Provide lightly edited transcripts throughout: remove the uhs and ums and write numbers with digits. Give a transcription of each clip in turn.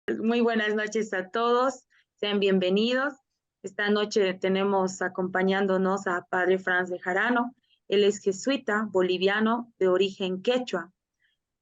Muy buenas noches a todos, sean bienvenidos. Esta noche tenemos acompañándonos a Padre Franz de Jarano. Él es jesuita boliviano de origen quechua.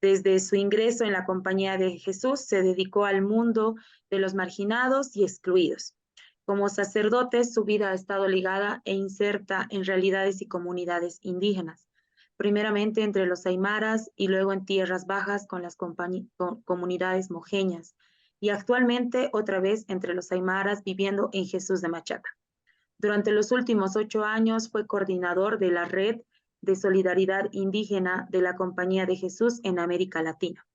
Desde su ingreso en la Compañía de Jesús se dedicó al mundo de los marginados y excluidos. Como sacerdote, su vida ha estado ligada e inserta en realidades y comunidades indígenas, primeramente entre los aymaras y luego en tierras bajas con las comunidades mojeñas, y actualmente otra vez entre los aymaras viviendo en Jesús de Machaca. Durante los últimos 8 años fue coordinador de la Red de Solidaridad Indígena de la Compañía de Jesús en América Latina,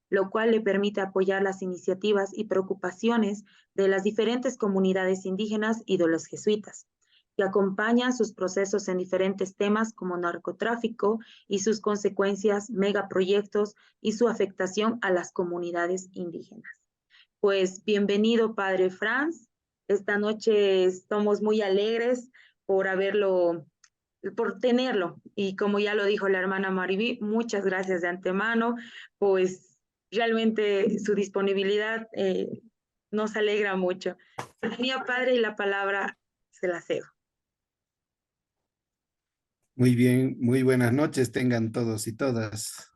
lo cual le permite apoyar las iniciativas y preocupaciones de las diferentes comunidades indígenas y de los jesuitas, que acompañan sus procesos en diferentes temas como narcotráfico y sus consecuencias, megaproyectos y su afectación a las comunidades indígenas. Pues bienvenido, Padre Franz. Esta noche estamos muy alegres por por tenerlo. Y como ya lo dijo la hermana Mariví, muchas gracias de antemano, pues realmente su disponibilidad nos alegra mucho. Bienvenido, Padre, y la palabra se la cedo. Muy bien, muy buenas noches tengan todos y todas.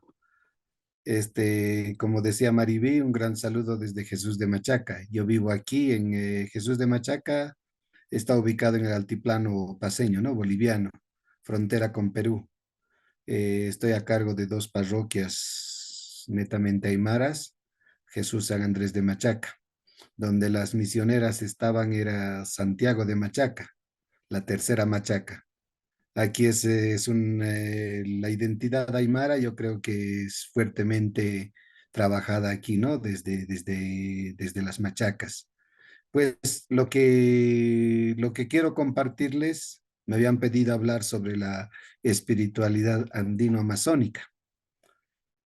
Como decía Maribí, un gran saludo desde Jesús de Machaca. Yo vivo aquí en Jesús de Machaca, está ubicado en el altiplano paceño, ¿no? Boliviano, frontera con Perú. Estoy a cargo de dos parroquias netamente aymaras, Jesús San Andrés de Machaca. Donde las misioneras estaban era Santiago de Machaca, la tercera Machaca. Aquí la identidad aymara, yo creo que es fuertemente trabajada aquí, ¿no? Desde las machacas. Pues lo que quiero compartirles, me habían pedido hablar sobre la espiritualidad andino-amazónica.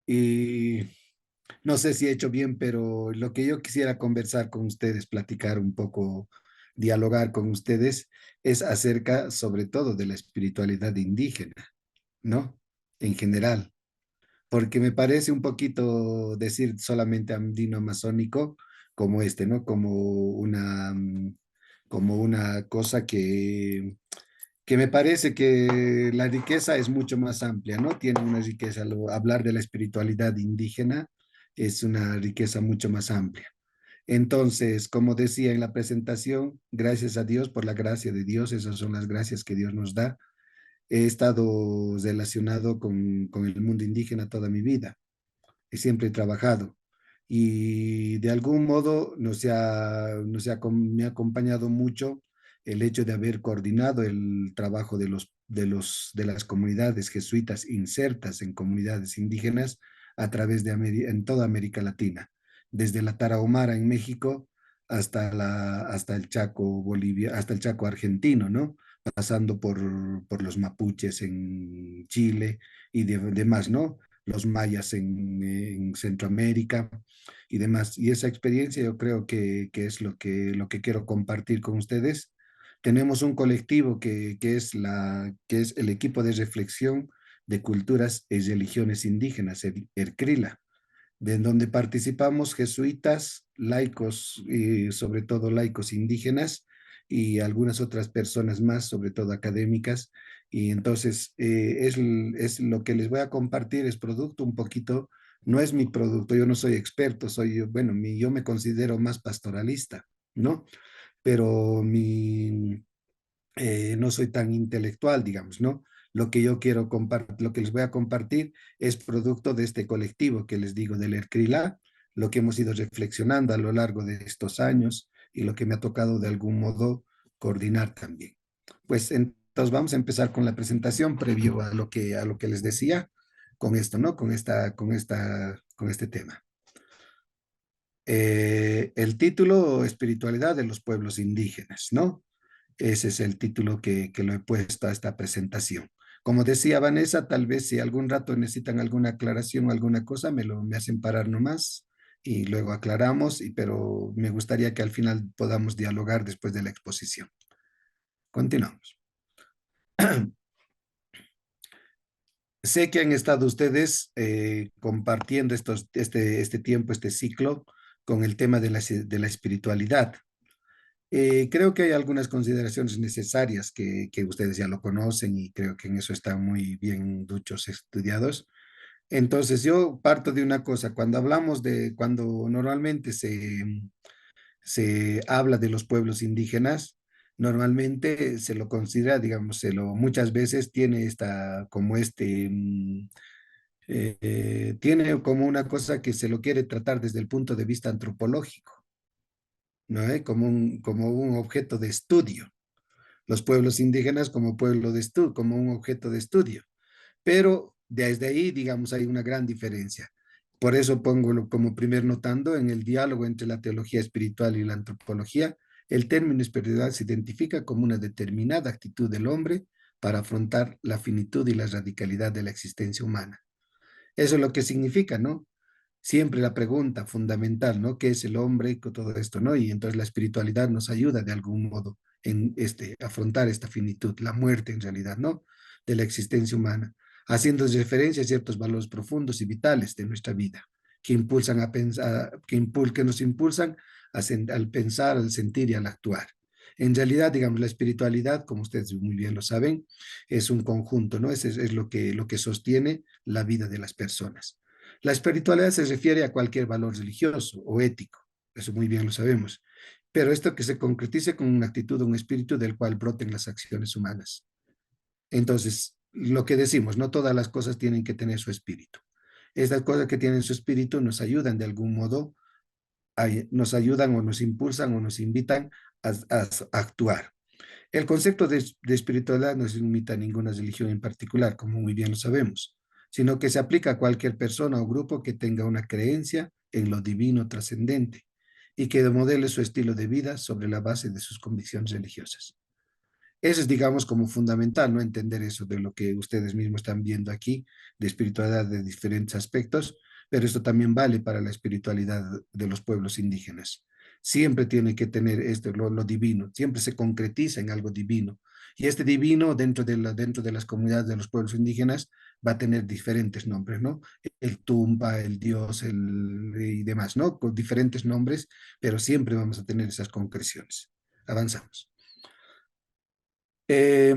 Y no sé si he hecho bien, pero lo que yo quisiera conversar con ustedes, platicar un poco, dialogar con ustedes, es acerca sobre todo de la espiritualidad indígena, ¿no? En general, porque me parece un poquito decir solamente andino amazónico como ¿no? Como una cosa que me parece que la riqueza es mucho más amplia, ¿no? Tiene una riqueza, hablar de la espiritualidad indígena es una riqueza mucho más amplia. Entonces, como decía en la presentación, gracias a Dios por la gracia de Dios, esas son las gracias que Dios nos da. He estado relacionado con el mundo indígena toda mi vida, siempre he trabajado y de algún modo me ha acompañado mucho el hecho de haber coordinado el trabajo de las comunidades jesuitas insertas en comunidades indígenas a través en toda América Latina, desde la Tarahumara en México hasta el Chaco, Bolivia, hasta el Chaco argentino, ¿no? Pasando por los mapuches en Chile y demás, ¿no? Los mayas en Centroamérica y demás. Y esa experiencia yo creo que es lo que quiero compartir con ustedes. Tenemos un colectivo que es el equipo de reflexión de culturas y religiones indígenas, el ERCRILA, de donde participamos jesuitas, laicos y sobre todo laicos indígenas y algunas otras personas más, sobre todo académicas. Y entonces es lo que les voy a compartir, es producto un poquito, no es mi producto, yo no soy experto, bueno, yo me considero más pastoralista, ¿no? Pero no soy tan intelectual, digamos, ¿no? Lo que yo quiero compartir, lo que les voy a compartir es producto de este colectivo que les digo del ERCRILA, lo que hemos ido reflexionando a lo largo de estos años y lo que me ha tocado de algún modo coordinar también. Pues entonces vamos a empezar con la presentación previo a lo que les decía con esto, ¿no? Con este tema. El título, Espiritualidad de los pueblos indígenas, ¿no? Ese es el título que lo he puesto a esta presentación. Como decía Vanessa, tal vez si algún rato necesitan alguna aclaración o alguna cosa, me hacen parar nomás y luego aclaramos, pero me gustaría que al final podamos dialogar después de la exposición. Continuamos. Sé que han estado ustedes compartiendo este tiempo, este ciclo con el tema de la espiritualidad. Creo que hay algunas consideraciones necesarias que ustedes ya lo conocen y creo que en eso están muy bien duchos, estudiados. Entonces yo parto de una cosa, cuando normalmente se habla de los pueblos indígenas, normalmente se lo considera, digamos, muchas veces tiene tiene como una cosa que se lo quiere tratar desde el punto de vista antropológico, ¿no? Como un objeto de estudio. Los pueblos indígenas como pueblo de estudio, como un objeto de estudio. Pero desde ahí, digamos, hay una gran diferencia. Por eso como primer notando en el diálogo entre la teología espiritual y la antropología, el término espiritualidad se identifica como una determinada actitud del hombre para afrontar la finitud y la radicalidad de la existencia humana. Eso es lo que significa, ¿no? Siempre la pregunta fundamental, ¿no? ¿Qué es el hombre y con todo esto, ¿no? Y entonces la espiritualidad nos ayuda de algún modo en afrontar esta finitud, la muerte en realidad, ¿no? De la existencia humana, haciendo referencia a ciertos valores profundos y vitales de nuestra vida, que impulsan a pensar, que nos impulsan al pensar, al sentir y al actuar. En realidad, digamos, la espiritualidad, como ustedes muy bien lo saben, es un conjunto, ¿no? Es lo que sostiene la vida de las personas. La espiritualidad se refiere a cualquier valor religioso o ético, eso muy bien lo sabemos, pero esto que se concretice con una actitud, un espíritu del cual broten las acciones humanas. Entonces, lo que decimos, no todas las cosas tienen que tener su espíritu. Estas cosas que tienen su espíritu nos ayudan de algún modo, nos ayudan o nos impulsan o nos invitan a actuar. El concepto de espiritualidad no se limita a ninguna religión en particular, como muy bien lo sabemos, sino que se aplica a cualquier persona o grupo que tenga una creencia en lo divino trascendente y que modele su estilo de vida sobre la base de sus convicciones religiosas. Eso es, digamos, como fundamental, ¿no? Entender eso de lo que ustedes mismos están viendo aquí, de espiritualidad de diferentes aspectos, pero esto también vale para la espiritualidad de los pueblos indígenas. Siempre tiene que tener lo divino, siempre se concretiza en algo divino. Y este divino dentro de las comunidades de los pueblos indígenas va a tener diferentes nombres, ¿no? El Tumpa, el Dios, y demás, ¿no? Con diferentes nombres, pero siempre vamos a tener esas concreciones. Avanzamos. Eh,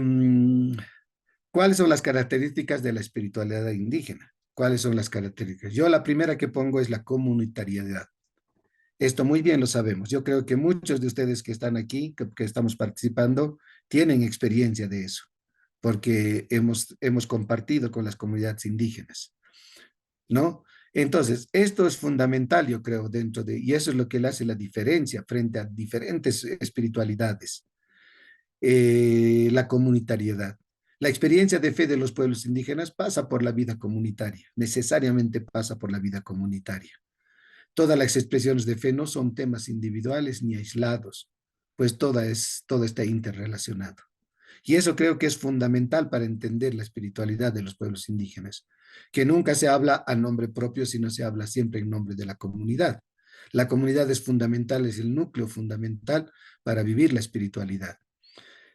¿Cuáles son las características de la espiritualidad indígena? ¿Cuáles son las características? Yo la primera que pongo es la comunitariedad. Esto muy bien lo sabemos. Yo creo que muchos de ustedes que están aquí, que estamos participando, tienen experiencia de eso, porque hemos compartido con las comunidades indígenas, ¿no? Entonces, esto es fundamental, yo creo, y eso es lo que le hace la diferencia frente a diferentes espiritualidades, la comunitariedad. La experiencia de fe de los pueblos indígenas pasa por la vida comunitaria, necesariamente pasa por la vida comunitaria. Todas las expresiones de fe no son temas individuales ni aislados, pues todo está interrelacionado. Y eso creo que es fundamental para entender la espiritualidad de los pueblos indígenas, que nunca se habla a nombre propio, sino se habla siempre en nombre de la comunidad. La comunidad es fundamental, es el núcleo fundamental para vivir la espiritualidad.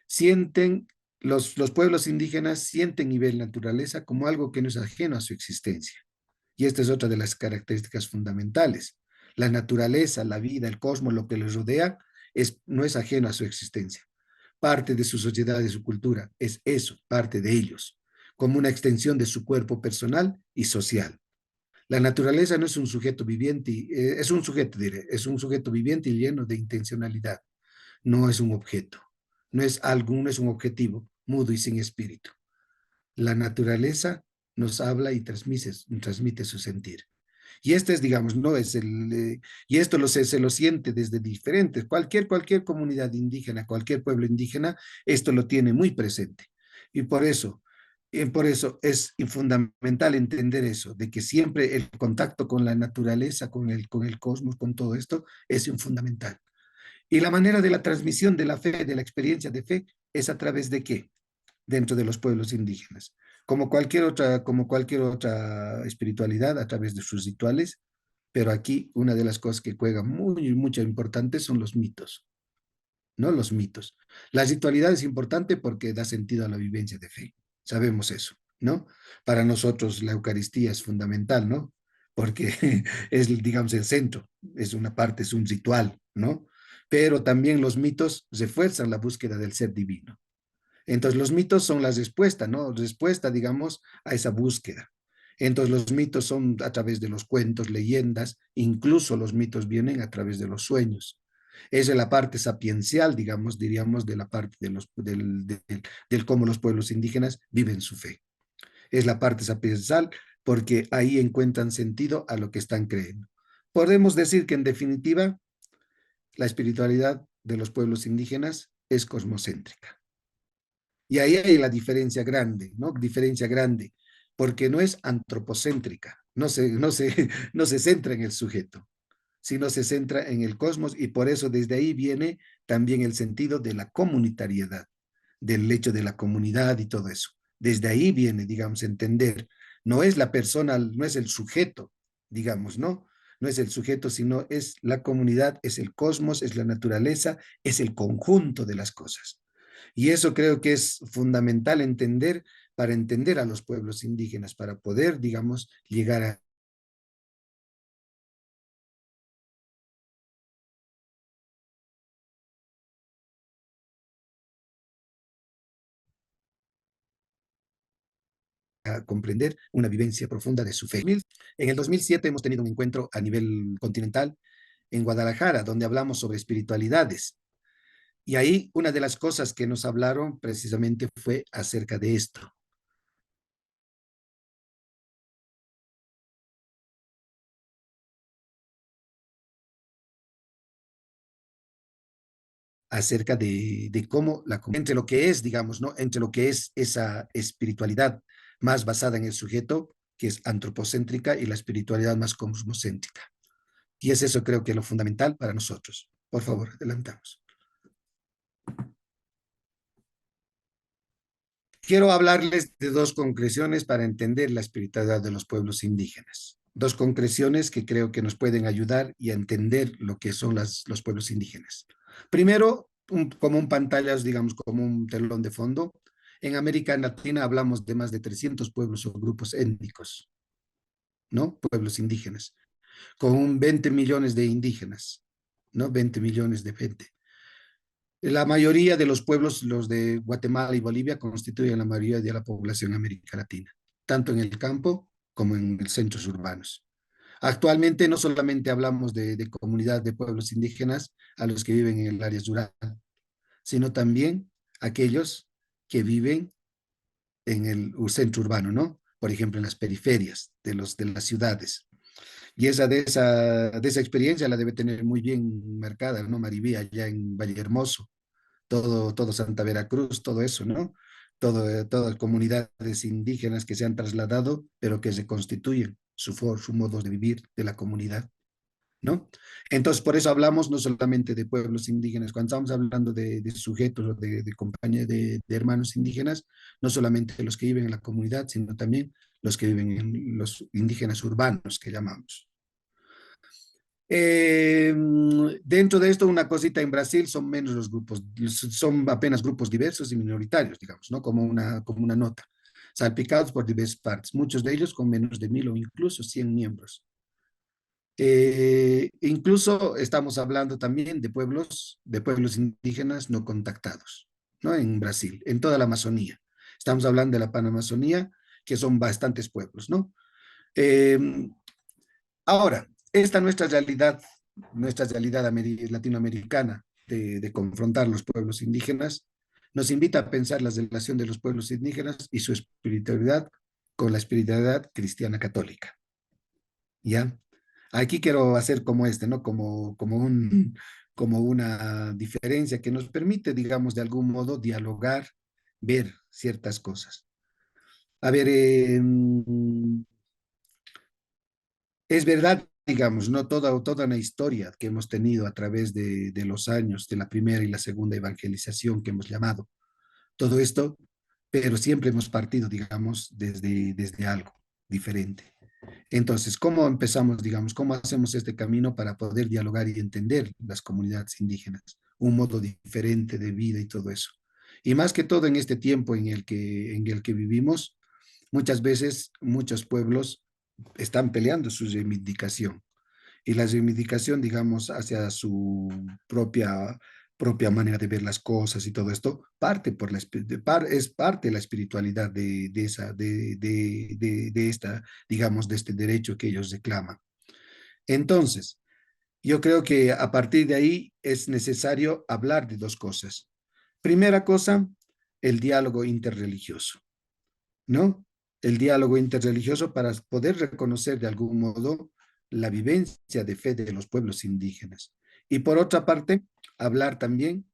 Sienten, los pueblos indígenas sienten y ven la naturaleza como algo que no es ajeno a su existencia. Y esta es otra de las características fundamentales. La naturaleza, la vida, el cosmos, lo que les rodea, no es ajeno a su existencia. Parte de su sociedad, de su cultura, es eso, parte de ellos, como una extensión de su cuerpo personal y social. La naturaleza no es un sujeto viviente, es un sujeto, diré, es un sujeto viviente y lleno de intencionalidad. No es un objeto, no es un objetivo, mudo y sin espíritu. La naturaleza nos habla y transmite su sentir. Y este es, digamos, no es y esto se lo siente desde diferentes, cualquier comunidad indígena, cualquier pueblo indígena, esto lo tiene muy presente. Y por eso es fundamental entender eso, de que siempre el contacto con la naturaleza, con el cosmos, con todo esto, es fundamental. Y la manera de la transmisión de la fe, de la experiencia de fe, es a través de qué? Dentro de los pueblos indígenas. Como cualquier otra espiritualidad, a través de sus rituales, pero aquí una de las cosas que juega mucho importante son los mitos, ¿no? Los mitos. La ritualidad es importante porque da sentido a la vivencia de fe. Sabemos eso, ¿no? Para nosotros la Eucaristía es fundamental, ¿no? porque es, digamos, el centro, es una parte, es un ritual, ¿no? Pero también los mitos refuerzan la búsqueda del ser divino. Entonces, los mitos son la respuesta, ¿no? Respuesta, digamos, a esa búsqueda. Entonces, los mitos son a través de los cuentos, leyendas, incluso los mitos vienen a través de los sueños. Esa es la parte sapiencial, digamos, diríamos, de la parte de del cómo los pueblos indígenas viven su fe. Es la parte sapiencial porque ahí encuentran sentido a lo que están creyendo. Podemos decir que en definitiva, la espiritualidad de los pueblos indígenas es cosmocéntrica. Y ahí hay la diferencia grande, ¿no? Diferencia grande, porque no es antropocéntrica, no se centra en el sujeto, sino se centra en el cosmos y por eso desde ahí viene también el sentido de la comunitariedad, del hecho de la comunidad y todo eso. Desde ahí viene, digamos, entender, no es la persona, no es el sujeto, digamos, ¿no? No es el sujeto, sino es la comunidad, es el cosmos, es la naturaleza, es el conjunto de las cosas. Y eso creo que es fundamental entender para entender a los pueblos indígenas, para poder, digamos, llegar a comprender una vivencia profunda de su fe. En el 2007 hemos tenido un encuentro a nivel continental en Guadalajara, donde hablamos sobre espiritualidades. Y ahí una de las cosas que nos hablaron precisamente fue acerca de esto, acerca de cómo entre lo que es, digamos, ¿no? Entre lo que es esa espiritualidad más basada en el sujeto, que es antropocéntrica, y la espiritualidad más cosmocéntrica. Y es eso creo que es lo fundamental para nosotros. Por favor, adelantamos. Quiero hablarles de dos concreciones para entender la espiritualidad de los pueblos indígenas. Dos concreciones que creo que nos pueden ayudar y a entender lo que son los pueblos indígenas. Primero, como un pantallas, digamos, como un telón de fondo. En América Latina hablamos de más de 300 pueblos o grupos étnicos, ¿no? Pueblos indígenas, con 20 millones de indígenas, ¿no? 20 millones de gente. La mayoría de los pueblos, los de Guatemala y Bolivia, constituyen la mayoría de la población en América Latina, tanto en el campo como en los centros urbanos. Actualmente no solamente hablamos de comunidad de pueblos indígenas a los que viven en el área rural, sino también aquellos que viven en el centro urbano, ¿no? Por ejemplo, en las periferias de las ciudades. Y de esa experiencia la debe tener muy bien marcada, ¿no? Maribí, allá en Valle Hermoso, todo Santa Veracruz, todo eso, ¿no? Todas comunidades indígenas que se han trasladado, pero que se constituyen su modo de vivir de la comunidad, ¿no? Entonces, por eso hablamos no solamente de pueblos indígenas, cuando estamos hablando de sujetos o de compañía de hermanos indígenas, no solamente los que viven en la comunidad, sino también los que viven en los indígenas urbanos que llamamos. Dentro de esto, una cosita en Brasil son menos los grupos, son apenas grupos diversos y minoritarios, digamos, ¿no? Como una nota, salpicados por diversas partes, muchos de ellos con menos de 1000 o incluso 100 miembros. Incluso estamos hablando también de pueblos indígenas no contactados, ¿no? En Brasil, en toda la Amazonía. Estamos hablando de la Panamazonía, que son bastantes pueblos, ¿no? Eh, Ahora, esta nuestra realidad latinoamericana de confrontar los pueblos indígenas, nos invita a pensar la relación de los pueblos indígenas y su espiritualidad con la espiritualidad cristiana católica. ¿Ya? Aquí quiero hacer como ¿no? Como una diferencia que nos permite, digamos, de algún modo dialogar, ver ciertas cosas. A ver, es verdad, digamos, no toda una historia que hemos tenido a través de los años, de la primera y la segunda evangelización que hemos llamado, todo esto, pero siempre hemos partido, digamos, desde algo diferente. Entonces, ¿cómo empezamos, digamos, cómo hacemos este camino para poder dialogar y entender las comunidades indígenas, un modo diferente de vida y todo eso? Y más que todo en este tiempo en el que vivimos, muchas veces muchos pueblos están peleando su reivindicación. Y la reivindicación, digamos, hacia su propia manera de ver las cosas y todo esto, parte por es parte de la espiritualidad de esta, digamos, de este derecho que ellos reclaman. Entonces, yo creo que a partir de ahí es necesario hablar de dos cosas. Primera cosa, el diálogo interreligioso, ¿no? El diálogo interreligioso para poder reconocer de algún modo la vivencia de fe de los pueblos indígenas. Y por otra parte, hablar también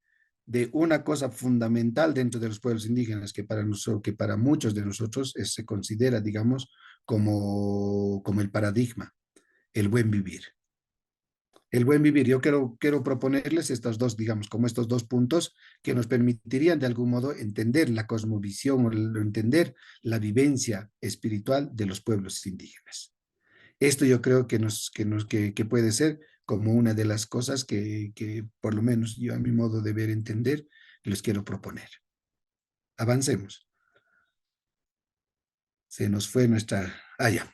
de una cosa fundamental dentro de los pueblos indígenas que para muchos de nosotros se considera, digamos, como el paradigma, el buen vivir. El buen vivir. Yo quiero proponerles estos dos, digamos, como estos dos puntos que nos permitirían de algún modo entender la cosmovisión o entender la vivencia espiritual de los pueblos indígenas. Esto yo creo que puede ser como una de las cosas que por lo menos yo a mi modo de ver entender les quiero proponer. Avancemos. Se nos fue nuestra... Ah, ya.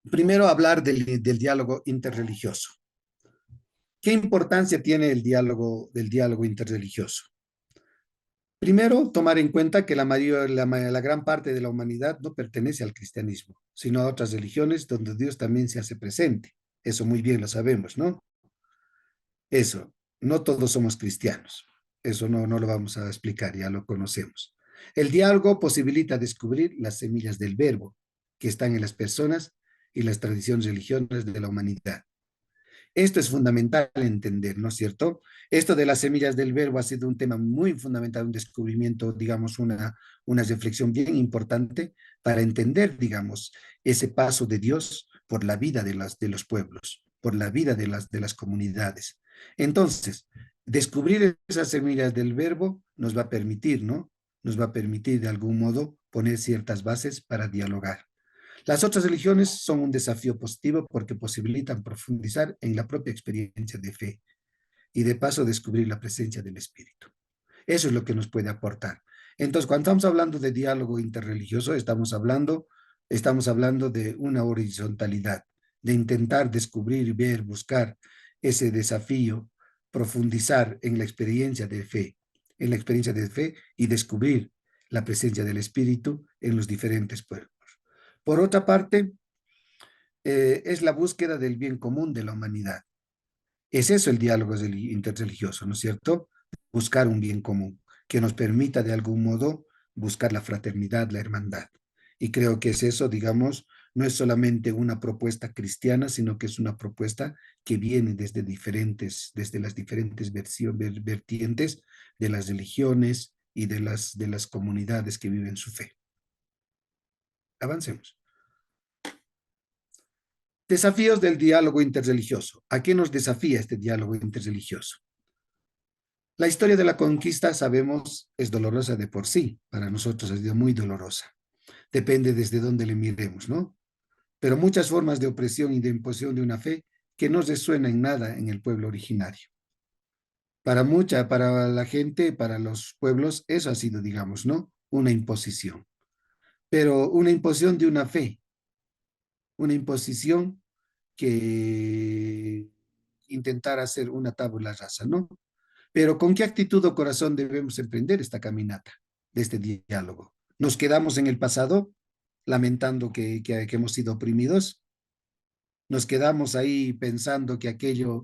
Primero hablar del diálogo interreligioso. ¿Qué importancia tiene del diálogo interreligioso? Primero, tomar en cuenta que la gran parte de la humanidad no pertenece al cristianismo, sino a otras religiones donde Dios también se hace presente. Eso muy bien lo sabemos, ¿no? Eso, no todos somos cristianos. Eso no lo vamos a explicar, ya lo conocemos. El diálogo posibilita descubrir las semillas del verbo que están en las personas y las tradiciones religiosas de la humanidad. Esto es fundamental entender, ¿no es cierto? Esto de las semillas del verbo ha sido un tema muy fundamental, un descubrimiento, digamos, una reflexión bien importante para entender, digamos, ese paso de Dios por la vida de los pueblos, por la vida de las comunidades. Entonces, descubrir esas semillas del verbo nos va a permitir, ¿no? Nos va a permitir de algún modo poner ciertas bases para dialogar. Las otras religiones son un desafío positivo porque posibilitan profundizar en la propia experiencia de fe y de paso descubrir la presencia del Espíritu. Eso es lo que nos puede aportar. Entonces, cuando estamos hablando de diálogo interreligioso, estamos hablando de una horizontalidad, de intentar descubrir, ver, buscar ese desafío, profundizar en la experiencia de fe y descubrir la presencia del Espíritu en los diferentes pueblos. Por otra parte, es la búsqueda del bien común de la humanidad. Es eso el diálogo interreligioso, ¿no es cierto? Buscar un bien común que nos permita de algún modo buscar la fraternidad, la hermandad. Y creo que es eso, digamos, no es solamente una propuesta cristiana, sino que es una propuesta que viene desde las diferentes vertientes de las religiones y de las comunidades que viven su fe. Avancemos. Desafíos del diálogo interreligioso. ¿A qué nos desafía este diálogo interreligioso? La historia de la conquista, sabemos, es dolorosa de por sí. Para nosotros ha sido muy dolorosa. Depende desde dónde le miremos, ¿no? Pero muchas formas de opresión y de imposición de una fe que no resuena en nada en el pueblo originario. Para la gente, para los pueblos, eso ha sido, digamos, ¿no? Una imposición. Pero una imposición de una imposición que intentar hacer una tabula rasa, ¿no? Pero ¿con qué actitud o corazón debemos emprender esta caminata de este diálogo? ¿Nos quedamos en el pasado lamentando que hemos sido oprimidos? ¿Nos quedamos ahí pensando que aquello,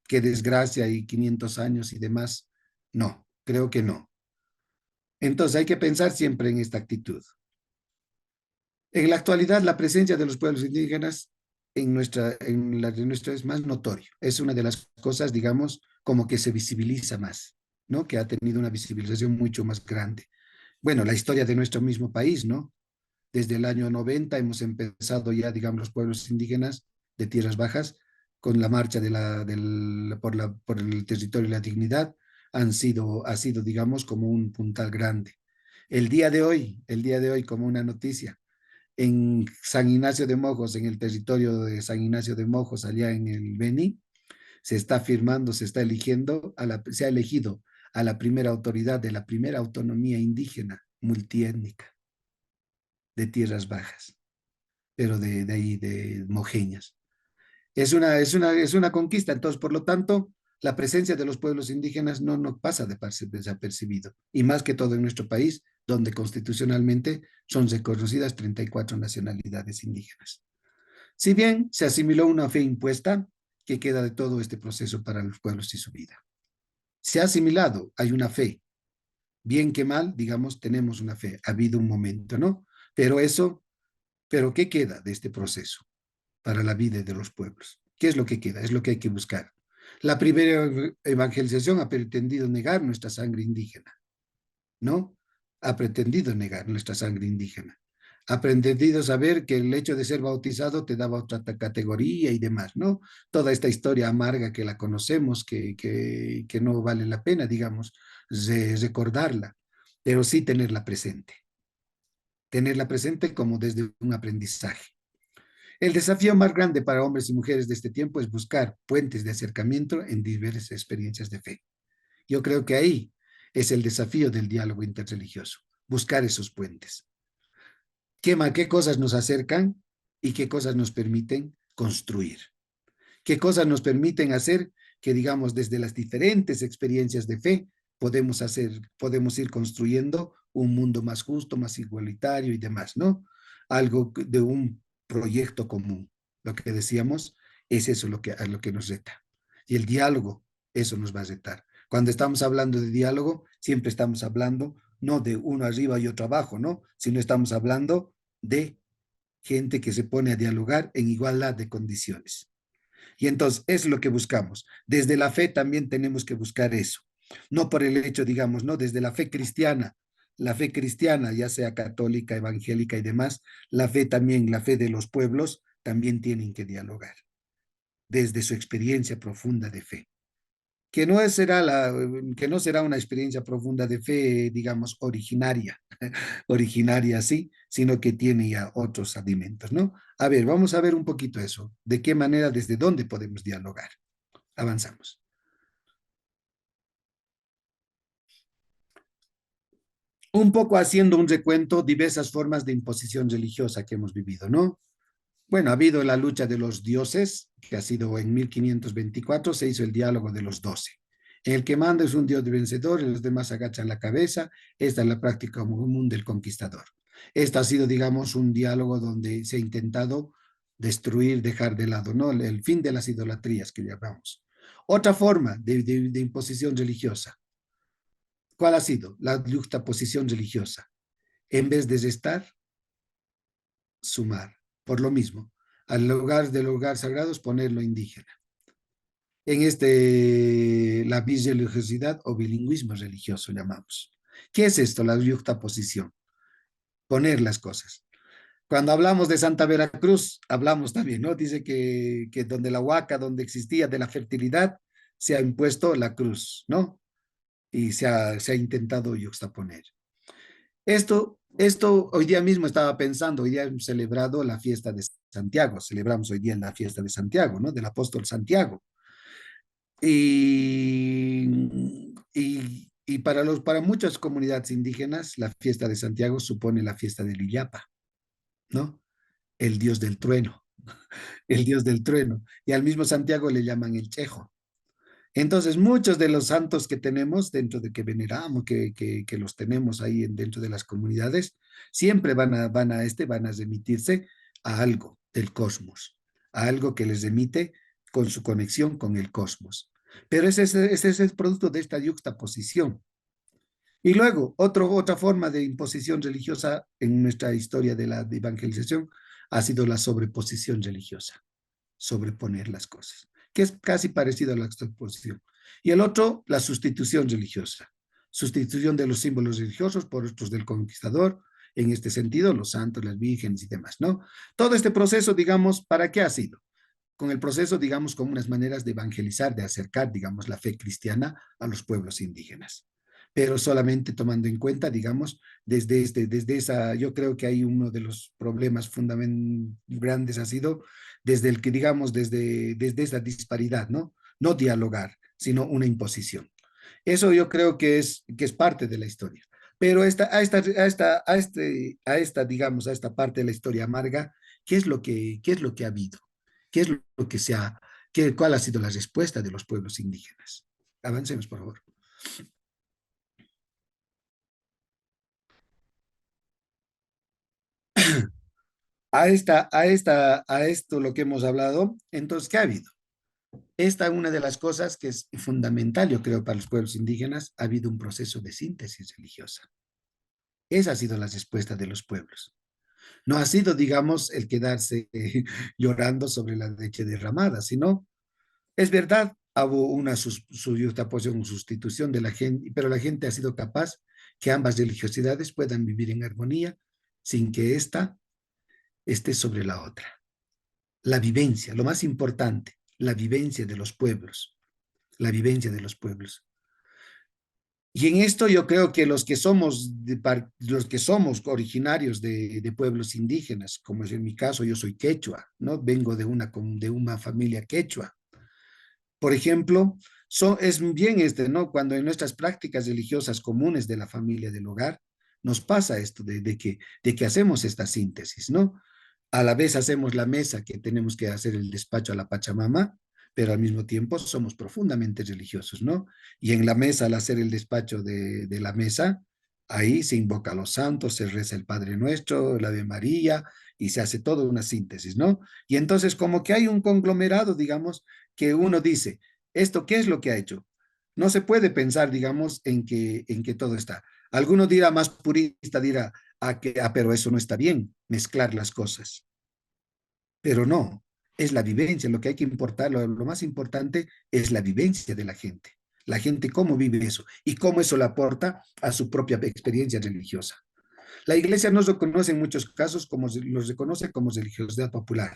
que desgracia y 500 años y demás? No, creo que no. Entonces hay que pensar siempre en esta actitud. En la actualidad, la presencia de los pueblos indígenas en la de nuestra es más notorio. Es una de las cosas, digamos, como que se visibiliza más, ¿no? Que ha tenido una visibilización mucho más grande. Bueno, la historia de nuestro mismo país, ¿no? Desde el año 90 hemos empezado ya, digamos, los pueblos indígenas de tierras bajas con la marcha por el territorio y la dignidad ha sido, digamos, como un puntal grande. El día de hoy, como una noticia, en San Ignacio de Mojos, en el territorio de San Ignacio de Mojos, allá en el Beni, se ha elegido a la primera autoridad de la primera autonomía indígena multiétnica. de tierras bajas, pero de ahí, de mojeñas. Es una conquista, entonces, por lo tanto, la presencia de los pueblos indígenas no pasa desapercibido, y más que todo en nuestro país, donde constitucionalmente son reconocidas 34 nacionalidades indígenas. Si bien se asimiló una fe impuesta, que queda de todo este proceso para los pueblos y su vida. Se ha asimilado, hay una fe, bien que mal, digamos, tenemos una fe, ha habido un momento, ¿no? Pero eso, pero ¿qué queda de este proceso para la vida de los pueblos? ¿Qué es lo que queda? Es lo que hay que buscar. La primera evangelización ha pretendido negar nuestra sangre indígena, ¿no? Ha pretendido negar nuestra sangre indígena. Ha pretendido saber que el hecho de ser bautizado te daba otra categoría y demás, ¿no? Toda esta historia amarga que la conocemos, que no vale la pena, digamos, recordarla, pero sí tenerla presente como desde un aprendizaje. El desafío más grande para hombres y mujeres de este tiempo es buscar puentes de acercamiento en diversas experiencias de fe. Yo creo que ahí es el desafío del diálogo interreligioso, buscar esos puentes. ¿Qué cosas nos acercan y qué cosas nos permiten construir? ¿Qué cosas nos permiten hacer que, digamos, desde las diferentes experiencias de fe podemos ir construyendo un mundo más justo, más igualitario y demás, ¿no? Algo de un proyecto común. Lo que decíamos es eso a lo que nos reta. Y el diálogo, eso nos va a retar. Cuando estamos hablando de diálogo, siempre estamos hablando no de uno arriba y otro abajo, ¿no? Sino estamos hablando de gente que se pone a dialogar en igualdad de condiciones. Y entonces es lo que buscamos. Desde la fe también tenemos que buscar eso. No por el hecho, digamos, no desde la fe cristiana, ya sea católica, evangélica y demás, la fe también, la fe de los pueblos, también tienen que dialogar desde su experiencia profunda de fe. Que no será una experiencia profunda de fe, digamos, originaria sí, sino que tiene ya otros alimentos, ¿no? A ver, vamos a ver un poquito eso. ¿De qué manera, desde dónde podemos dialogar? Avanzamos. Un poco haciendo un recuento, diversas formas de imposición religiosa que hemos vivido, ¿no? Bueno, ha habido la lucha de los dioses, que ha sido en 1524, se hizo el diálogo de los 12. El que manda es un dios vencedor y los demás agachan la cabeza. Esta es la práctica común del conquistador. Esta ha sido, digamos, un diálogo donde se ha intentado destruir, dejar de lado, ¿no? El fin de las idolatrías que llamamos. Otra forma de imposición religiosa. ¿Cuál ha sido? La juxtaposición religiosa. En vez de restar, sumar. Por lo mismo, al lugar de los lugares sagrados ponerlo indígena. En la birreligiosidad o bilingüismo religioso llamamos. ¿Qué es esto? La juxtaposición. Poner las cosas. Cuando hablamos de Santa Veracruz, hablamos también, ¿no? Dice que donde la huaca, donde existía de la fertilidad, se ha impuesto la cruz, ¿no? Y se ha intentado juxtaponer. Esto hoy día mismo estaba pensando, hoy día hemos celebrado la fiesta de Santiago, celebramos hoy día la fiesta de Santiago, ¿no? Del apóstol Santiago. Y para muchas comunidades indígenas, la fiesta de Santiago supone la fiesta del Illapa, ¿no? El dios del trueno, el dios del trueno. Y al mismo Santiago le llaman el Chejo. Entonces, muchos de los santos que tenemos dentro de que veneramos, que los tenemos ahí dentro de las comunidades, siempre van a remitirse a algo del cosmos, a algo que les remite con su conexión con el cosmos. Pero ese es el producto de esta yuxtaposición. Y luego, otra forma de imposición religiosa en nuestra historia de la evangelización ha sido la sobreposición religiosa, sobreponer las cosas, que es casi parecido a la exposición. Y el otro, la sustitución religiosa, sustitución de los símbolos religiosos por otros del conquistador, en este sentido, los santos, las vírgenes y demás, ¿no? Todo este proceso, digamos, ¿para qué ha sido? Con el proceso, digamos, como unas maneras de evangelizar, de acercar, digamos, la fe cristiana a los pueblos indígenas. Pero solamente tomando en cuenta, digamos, desde esa, yo creo que hay uno de los problemas grandes ha sido desde el que, digamos, desde esa disparidad, ¿no? No dialogar, sino una imposición. Eso yo creo que es parte de la historia. Pero digamos, a esta parte de la historia amarga, qué es lo que ha habido? ¿Qué es lo que cuál ha sido la respuesta de los pueblos indígenas? Avancemos, por favor. A esto lo que hemos hablado, entonces, ¿qué ha habido? Esta es una de las cosas que es fundamental, yo creo, para los pueblos indígenas. Ha habido un proceso de síntesis religiosa. Esa ha sido la respuesta de los pueblos. No ha sido, digamos, el quedarse llorando sobre la leche derramada, sino, es verdad, hubo una sustitución de la gente, pero la gente ha sido capaz que ambas religiosidades puedan vivir en armonía sin que ésta esté sobre la otra. La vivencia, lo más importante, la vivencia de los pueblos, la vivencia de los pueblos. Y en esto yo creo que los que somos originarios de pueblos indígenas, como es en mi caso, yo soy quechua, ¿no? Vengo de una familia quechua. Por ejemplo, es bien ¿no? Cuando en nuestras prácticas religiosas comunes de la familia del hogar, nos pasa esto de que hacemos esta síntesis, ¿no? A la vez hacemos la mesa que tenemos que hacer el despacho a la Pachamama, pero al mismo tiempo somos profundamente religiosos, ¿no? Y en la mesa, al hacer el despacho de la mesa, ahí se invoca a los santos, se reza el Padre Nuestro, la Ave María, y se hace toda una síntesis, ¿no? Y entonces como que hay un conglomerado, digamos, que uno dice, ¿esto qué es lo que ha hecho? No se puede pensar, digamos, en que todo está. Alguno dirá, más purista, dirá, pero eso no está bien, mezclar las cosas. Pero no, es la vivencia, lo que hay que importar, lo más importante es la vivencia de la gente cómo vive eso y cómo eso le aporta a su propia experiencia religiosa. La iglesia no reconoce en muchos casos como los reconoce como religiosidad popular,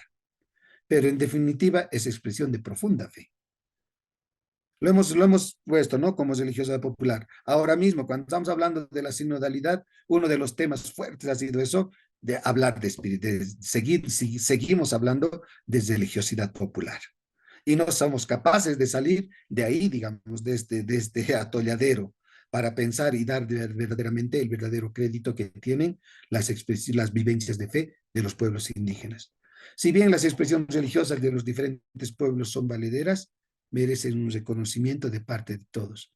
pero en definitiva es expresión de profunda fe. Lo hemos puesto, ¿no? Como religiosidad popular. Ahora mismo, cuando estamos hablando de la sinodalidad, uno de los temas fuertes ha sido eso, de hablar de espíritu, seguimos hablando de religiosidad popular. Y no somos capaces de salir de ahí, digamos, de este atolladero, para pensar y dar verdaderamente el verdadero crédito que tienen las vivencias de fe de los pueblos indígenas. Si bien las expresiones religiosas de los diferentes pueblos son valederas, merecen un reconocimiento de parte de todos.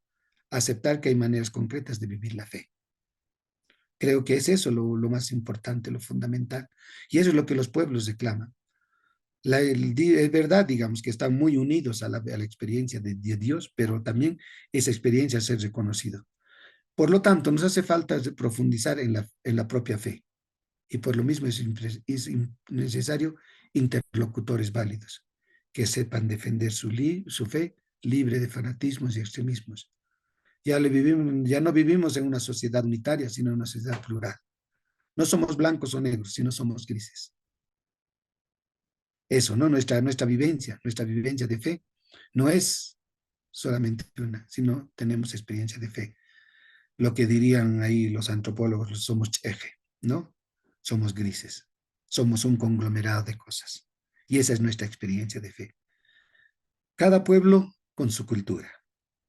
Aceptar que hay maneras concretas de vivir la fe. Creo que es eso lo más importante, lo fundamental. Y eso es lo que los pueblos reclaman. Es verdad, digamos, que están muy unidos a la experiencia de Dios, pero también esa experiencia ser reconocido. Por lo tanto, nos hace falta profundizar en la propia fe. Y por lo mismo es necesario interlocutores válidos que sepan defender su fe libre de fanatismos y extremismos. Ya no vivimos en una sociedad unitaria, sino en una sociedad plural. No somos blancos o negros, sino somos grises. Eso, ¿no? Nuestra vivencia de fe no es solamente una, sino tenemos experiencia de fe. Lo que dirían ahí los antropólogos, somos cheje, ¿no? Somos grises, somos un conglomerado de cosas. Y esa es nuestra experiencia de fe. Cada pueblo con su cultura,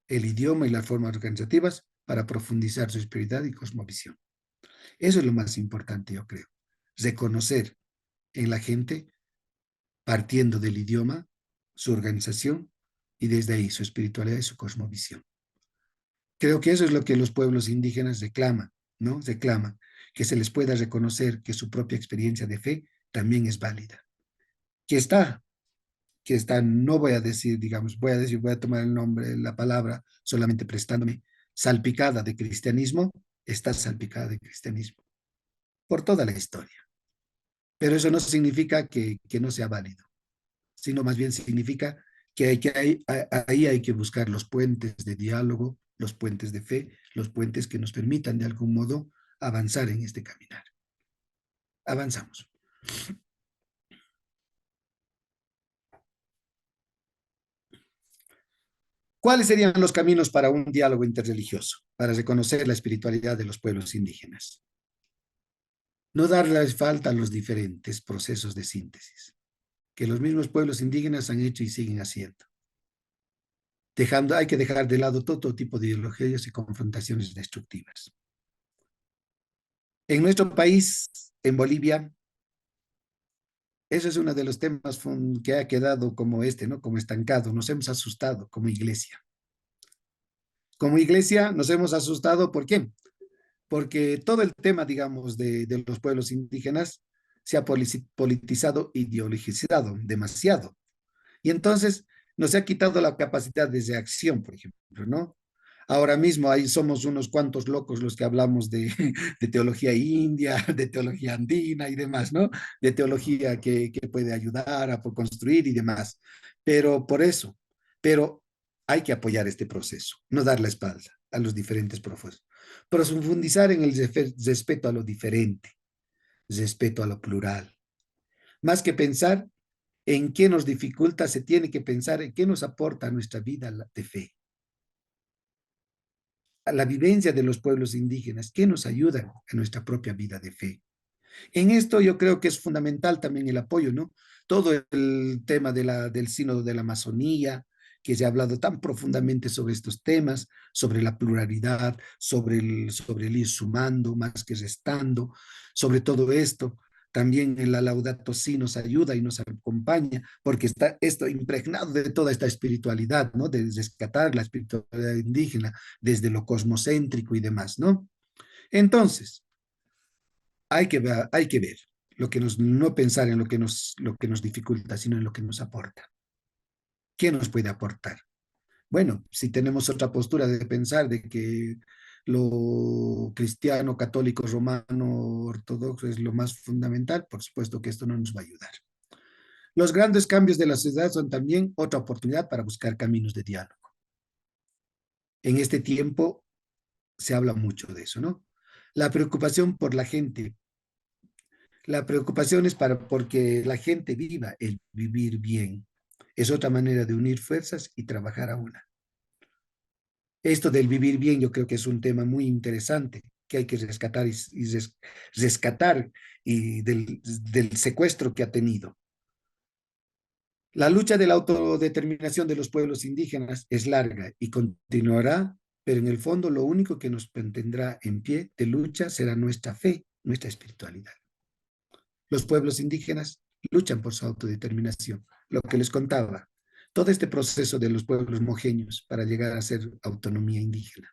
el idioma y las formas organizativas para profundizar su espiritualidad y cosmovisión. Eso es lo más importante, yo creo. Reconocer en la gente, partiendo del idioma, su organización y desde ahí su espiritualidad y su cosmovisión. Creo que eso es lo que los pueblos indígenas reclaman, ¿no? Reclaman que se les pueda reconocer que su propia experiencia de fe también es válida. Que está, no voy a decir, digamos, voy a tomar el nombre, la palabra, solamente prestándome, salpicada de cristianismo, está salpicada de cristianismo por toda la historia. Pero eso no significa que no sea válido, sino más bien significa que, ahí hay que buscar los puentes de diálogo, los puentes de fe, los puentes que nos permitan de algún modo avanzar en este caminar. Avanzamos. ¿Cuáles serían los caminos para un diálogo interreligioso, para reconocer la espiritualidad de los pueblos indígenas? No darles falta a los diferentes procesos de síntesis que los mismos pueblos indígenas han hecho y siguen haciendo. Hay que dejar de lado todo tipo de ideologías y confrontaciones destructivas. En nuestro país, en Bolivia, eso es uno de los temas que ha quedado como este, ¿no? Como estancado. Nos hemos asustado como iglesia. Como iglesia nos hemos asustado, ¿por qué? Porque todo el tema, digamos, de los pueblos indígenas se ha politizado, ideologizado demasiado. Y entonces nos ha quitado la capacidad de reacción, por ejemplo, ¿no? Ahora mismo ahí somos unos cuantos locos los que hablamos de teología india, de teología andina y demás, ¿no? De teología que puede ayudar a construir y demás. Pero por eso, pero hay que apoyar este proceso, no dar la espalda a los diferentes profes, profundizar en el respeto a lo diferente, respeto a lo plural. Más que pensar en qué nos dificulta, se tiene que pensar en qué nos aporta a nuestra vida de fe, a la vivencia de los pueblos indígenas, qué nos ayuda a nuestra propia vida de fe. En esto yo creo que es fundamental también el apoyo, ¿no? Todo el tema del sínodo de la Amazonía, que se ha hablado tan profundamente sobre estos temas, sobre la pluralidad, sobre el ir sumando más que restando, sobre todo esto. También en la Laudato Si nos ayuda y nos acompaña, porque está esto impregnado de toda esta espiritualidad, ¿no? De rescatar la espiritualidad indígena desde lo cosmocéntrico y demás, ¿no? Entonces, hay que ver lo que nos, no pensar en lo que nos dificulta, sino en lo que nos aporta. ¿Qué nos puede aportar? Bueno, si tenemos otra postura de pensar de que lo cristiano, católico, romano, ortodoxo es lo más fundamental, por supuesto que esto no nos va a ayudar. Los grandes cambios de la sociedad son también otra oportunidad para buscar caminos de diálogo. En este tiempo se habla mucho de eso, ¿no? La preocupación por la gente. La preocupación es porque la gente viva el vivir bien. Es otra manera de unir fuerzas y trabajar a una. Esto del vivir bien yo creo que es un tema muy interesante que hay que rescatar rescatar y del secuestro que ha tenido. La lucha de la autodeterminación de los pueblos indígenas es larga y continuará, pero en el fondo lo único que nos mantendrá en pie de lucha será nuestra fe, nuestra espiritualidad. Los pueblos indígenas luchan por su autodeterminación. Lo que les contaba, todo este proceso de los pueblos mojeños para llegar a ser autonomía indígena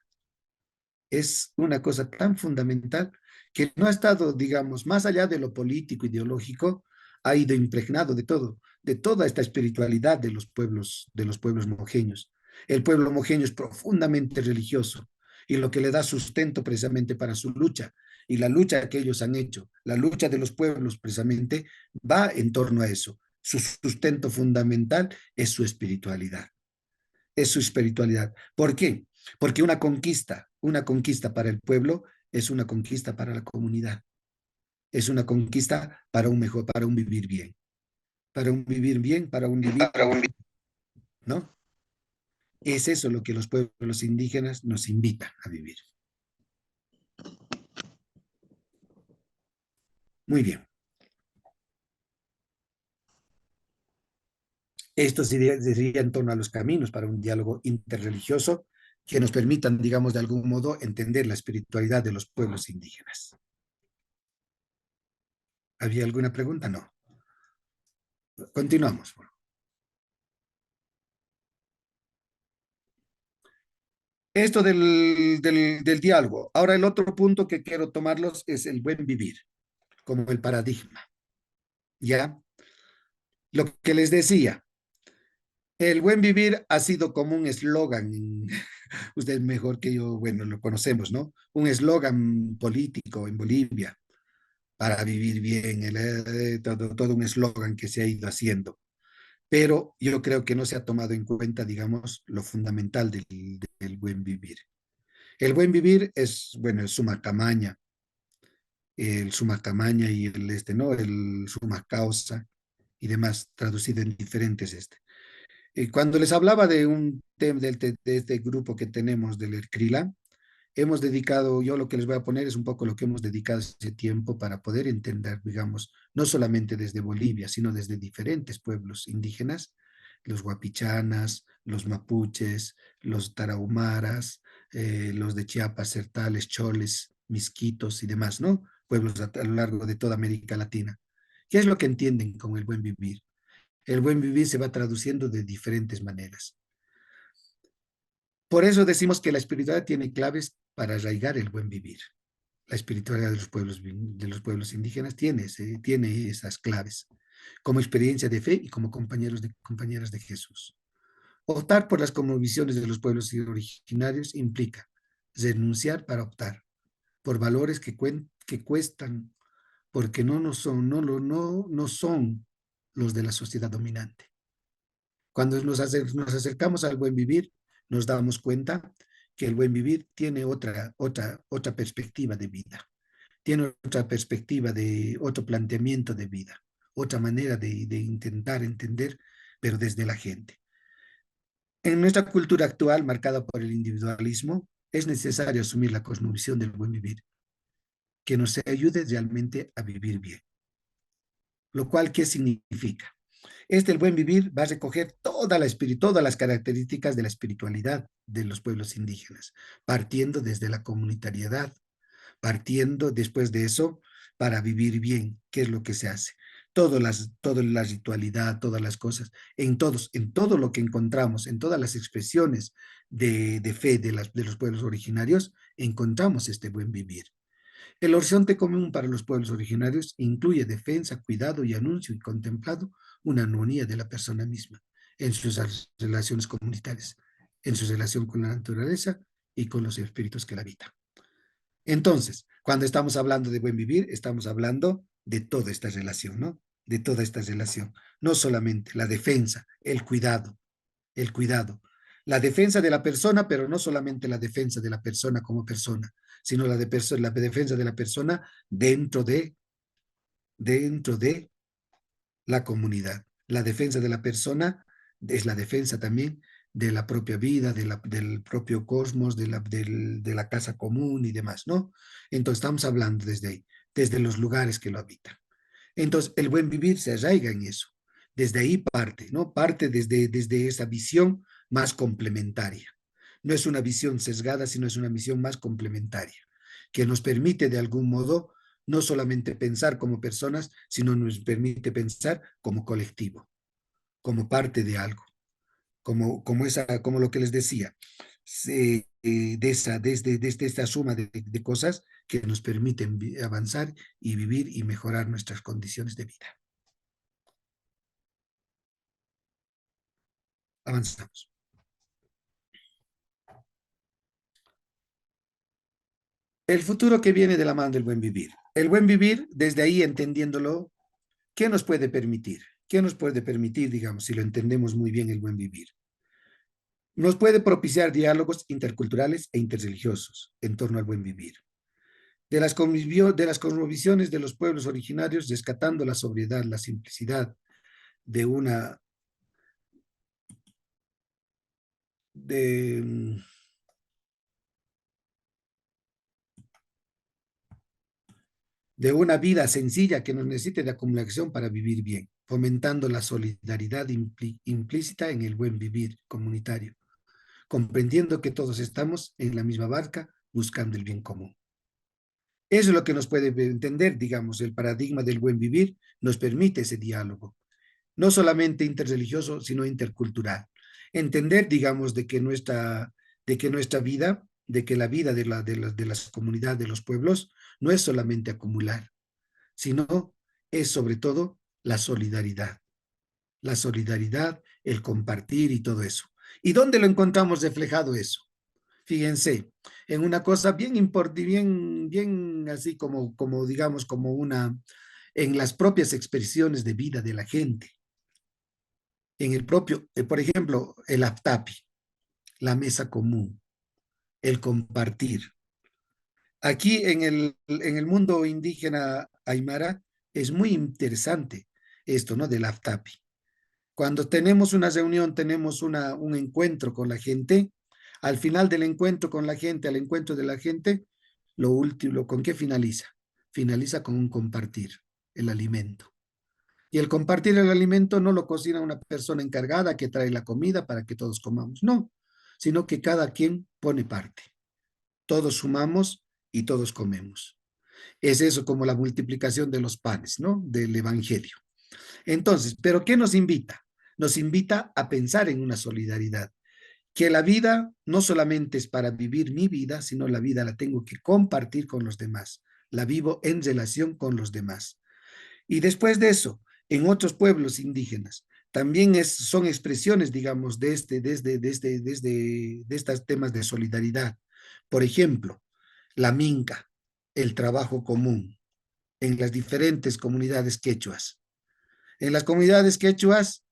es una cosa tan fundamental que no ha estado, digamos, más allá de lo político, ideológico, ha ido impregnado de todo, de toda esta espiritualidad de los pueblos mojeños. El pueblo mojeño es profundamente religioso y lo que le da sustento precisamente para su lucha y la lucha que ellos han hecho, la lucha de los pueblos precisamente va en torno a eso. Su sustento fundamental es su espiritualidad, es su espiritualidad. ¿Por qué? Porque una conquista para el pueblo es una conquista para la comunidad, es una conquista para un mejor, para un vivir bien, para un vivir bien, para un vivir, ¿no? Es eso lo que los pueblos indígenas nos invitan a vivir. Muy bien. Esto sería en torno a los caminos para un diálogo interreligioso que nos permitan, digamos, de algún modo entender la espiritualidad de los pueblos indígenas. ¿Había alguna pregunta? No. Continuamos. Esto del diálogo. Ahora el otro punto que quiero tomarlos es el buen vivir, como el paradigma. ¿Ya? Lo que les decía, el buen vivir ha sido como un eslogan, ustedes mejor que yo, bueno, lo conocemos, ¿no? Un eslogan político en Bolivia para vivir bien, todo un eslogan que se ha ido haciendo. Pero yo creo que no se ha tomado en cuenta, digamos, lo fundamental del buen vivir. El buen vivir es, bueno, es suma camaña, el sumacamaña y el ¿no? El sumacausa y demás, traducido en diferentes cuando les hablaba de un tema de este grupo que tenemos del Ercrila, hemos dedicado, yo lo que les voy a poner es un poco lo que hemos dedicado ese tiempo para poder entender, digamos, no solamente desde Bolivia, sino desde diferentes pueblos indígenas, los guapichanas, los mapuches, los tarahumaras, los de Chiapas, sertales, choles, misquitos y demás, ¿no? pueblos a lo largo de toda América Latina. ¿Qué es lo que entienden con el buen vivir? El buen vivir se va traduciendo de diferentes maneras. Por eso decimos que la espiritualidad tiene claves para arraigar el buen vivir. La espiritualidad de los pueblos indígenas tiene esas claves como experiencia de fe y como compañeros de compañeras de Jesús. Optar por las cosmovisiones de los pueblos originarios implica renunciar para optar por valores que cuestan porque no son los de la sociedad dominante. Cuando nos acercamos al buen vivir, nos damos cuenta que el buen vivir tiene otra perspectiva de vida, tiene otra perspectiva de otro planteamiento de vida, otra manera de intentar entender, pero desde la gente. En nuestra cultura actual, marcada por el individualismo, es necesario asumir la cosmovisión del buen vivir, que nos ayude realmente a vivir bien. Lo cual, ¿qué significa? El buen vivir va a recoger todas las características de la espiritualidad de los pueblos indígenas, partiendo desde la comunitariedad, partiendo después de eso para vivir bien, ¿qué es lo que se hace? Toda la ritualidad, todas las cosas, en todo lo que encontramos, en todas las expresiones de fe de los pueblos originarios, encontramos este buen vivir. El horizonte común para los pueblos originarios incluye defensa, cuidado y anuncio y contemplado una armonía de la persona misma en sus relaciones comunitarias, en su relación con la naturaleza y con los espíritus que la habitan. Entonces, cuando estamos hablando de buen vivir, estamos hablando de toda esta relación, ¿no? De toda esta relación. No solamente la defensa, el cuidado. La defensa de la persona, pero no solamente la defensa de la persona como persona, sino la defensa de la persona dentro de la comunidad. La defensa de la persona es la defensa también de la propia vida, del propio cosmos, de la casa común y demás, ¿no? Entonces estamos hablando desde ahí, desde los lugares que lo habitan. Entonces el buen vivir se arraiga en eso. Desde ahí parte, ¿no? Parte desde esa visión más complementaria. No es una visión sesgada, sino es una visión más complementaria, que nos permite de algún modo no solamente pensar como personas, sino nos permite pensar como colectivo, como parte de algo, como lo que les decía, desde esta suma de cosas que nos permiten avanzar y vivir y mejorar nuestras condiciones de vida. Avanzamos. El futuro que viene de la mano del buen vivir. El buen vivir, desde ahí entendiéndolo, ¿qué nos puede permitir? ¿Qué nos puede permitir, digamos, si lo entendemos muy bien el buen vivir? Nos puede propiciar diálogos interculturales e interreligiosos en torno al buen vivir. De las cosmovisiones de los pueblos originarios, rescatando la sobriedad, la simplicidad de de, de una vida sencilla que no necesite de acumulación para vivir bien, fomentando la solidaridad implícita en el buen vivir comunitario, comprendiendo que todos estamos en la misma barca buscando el bien común. Eso es lo que nos puede entender, digamos, el paradigma del buen vivir nos permite ese diálogo, no solamente interreligioso, sino intercultural. Entender, digamos, de que nuestra vida, de que la vida de las comunidades, de los pueblos, no es solamente acumular, sino es sobre todo la solidaridad, el compartir y todo eso. ¿Y dónde lo encontramos reflejado eso? Fíjense, en una cosa bien importante, bien así como digamos, en las propias expresiones de vida de la gente, en el propio, por ejemplo, el aptapi, la mesa común, el compartir. Aquí en el mundo indígena aymara es muy interesante esto, ¿no? Del aptapi. Cuando tenemos una reunión, tenemos un encuentro con la gente, al final del encuentro con la gente, al encuentro de la gente, lo último, ¿con qué finaliza? Finaliza con un compartir el alimento. Y el compartir el alimento no lo cocina una persona encargada que trae la comida para que todos comamos, no, sino que cada quien pone parte. Todos sumamos y todos comemos. Es eso como la multiplicación de los panes, ¿no? Del Evangelio. Entonces, ¿pero qué nos invita? Nos invita a pensar en una solidaridad, que la vida no solamente es para vivir mi vida, sino la vida la tengo que compartir con los demás. La vivo en relación con los demás. Y después de eso, en otros pueblos indígenas, también son expresiones, digamos, de estos temas de solidaridad. Por ejemplo, la minca, el trabajo común en las diferentes comunidades quechuas. En las comunidades quechuas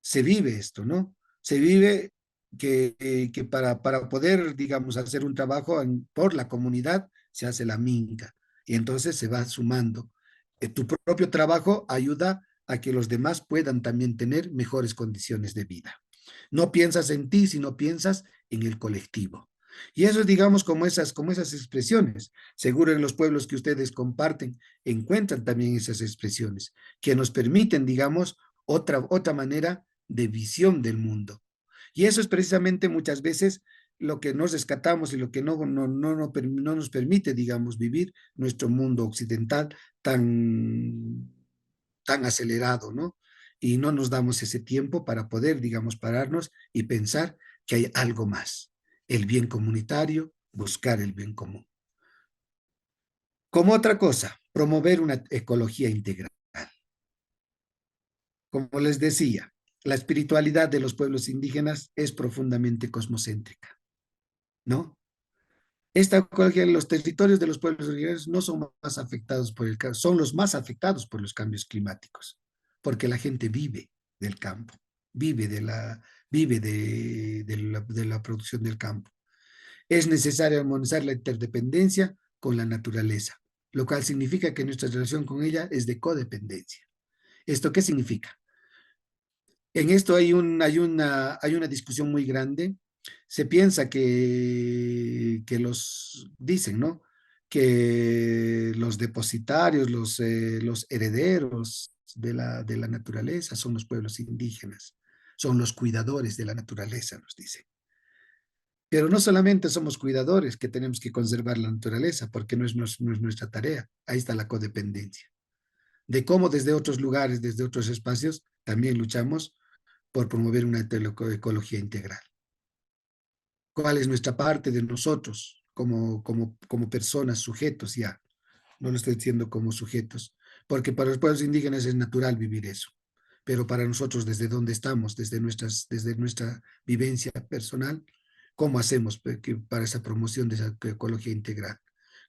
se vive esto, ¿no? Se vive que para poder, digamos, hacer un trabajo por la comunidad, se hace la minca. Y entonces se va sumando. Tu propio trabajo ayuda a que los demás puedan también tener mejores condiciones de vida. No piensas en ti, sino piensas en el colectivo. Y eso es, digamos, como esas expresiones. Seguro en los pueblos que ustedes comparten encuentran también esas expresiones que nos permiten, digamos, otra manera de visión del mundo. Y eso es precisamente muchas veces lo que nos rescatamos y lo que no nos permite, digamos, vivir nuestro mundo occidental tan acelerado, ¿no? Y no nos damos ese tiempo para poder, digamos, pararnos y pensar que hay algo más, el bien comunitario, buscar el bien común. Como otra cosa, promover una ecología integral. Como les decía, la espiritualidad de los pueblos indígenas es profundamente cosmocéntrica, ¿no? Esta ecología, los territorios de los pueblos originarios no son más afectados son los más afectados por los cambios climáticos, porque la gente vive del campo, vive de la producción del campo. Es necesario armonizar la interdependencia con la naturaleza, lo cual significa que nuestra relación con ella es de codependencia. ¿Esto qué significa? En esto hay una discusión muy grande. Se piensa dicen, ¿no? Que los depositarios, los herederos de la naturaleza son los pueblos indígenas, son los cuidadores de la naturaleza, nos dicen. Pero no solamente somos cuidadores que tenemos que conservar la naturaleza, porque no es nuestra tarea. Ahí está la codependencia. De cómo desde otros lugares, desde otros espacios, también luchamos por promover una ecología integral. ¿Cuál es nuestra parte de nosotros como personas, sujetos ya? No lo estoy diciendo como sujetos, porque para los pueblos indígenas es natural vivir eso, pero para nosotros desde donde estamos, desde nuestra vivencia personal, ¿cómo hacemos para esa promoción de esa ecología integral?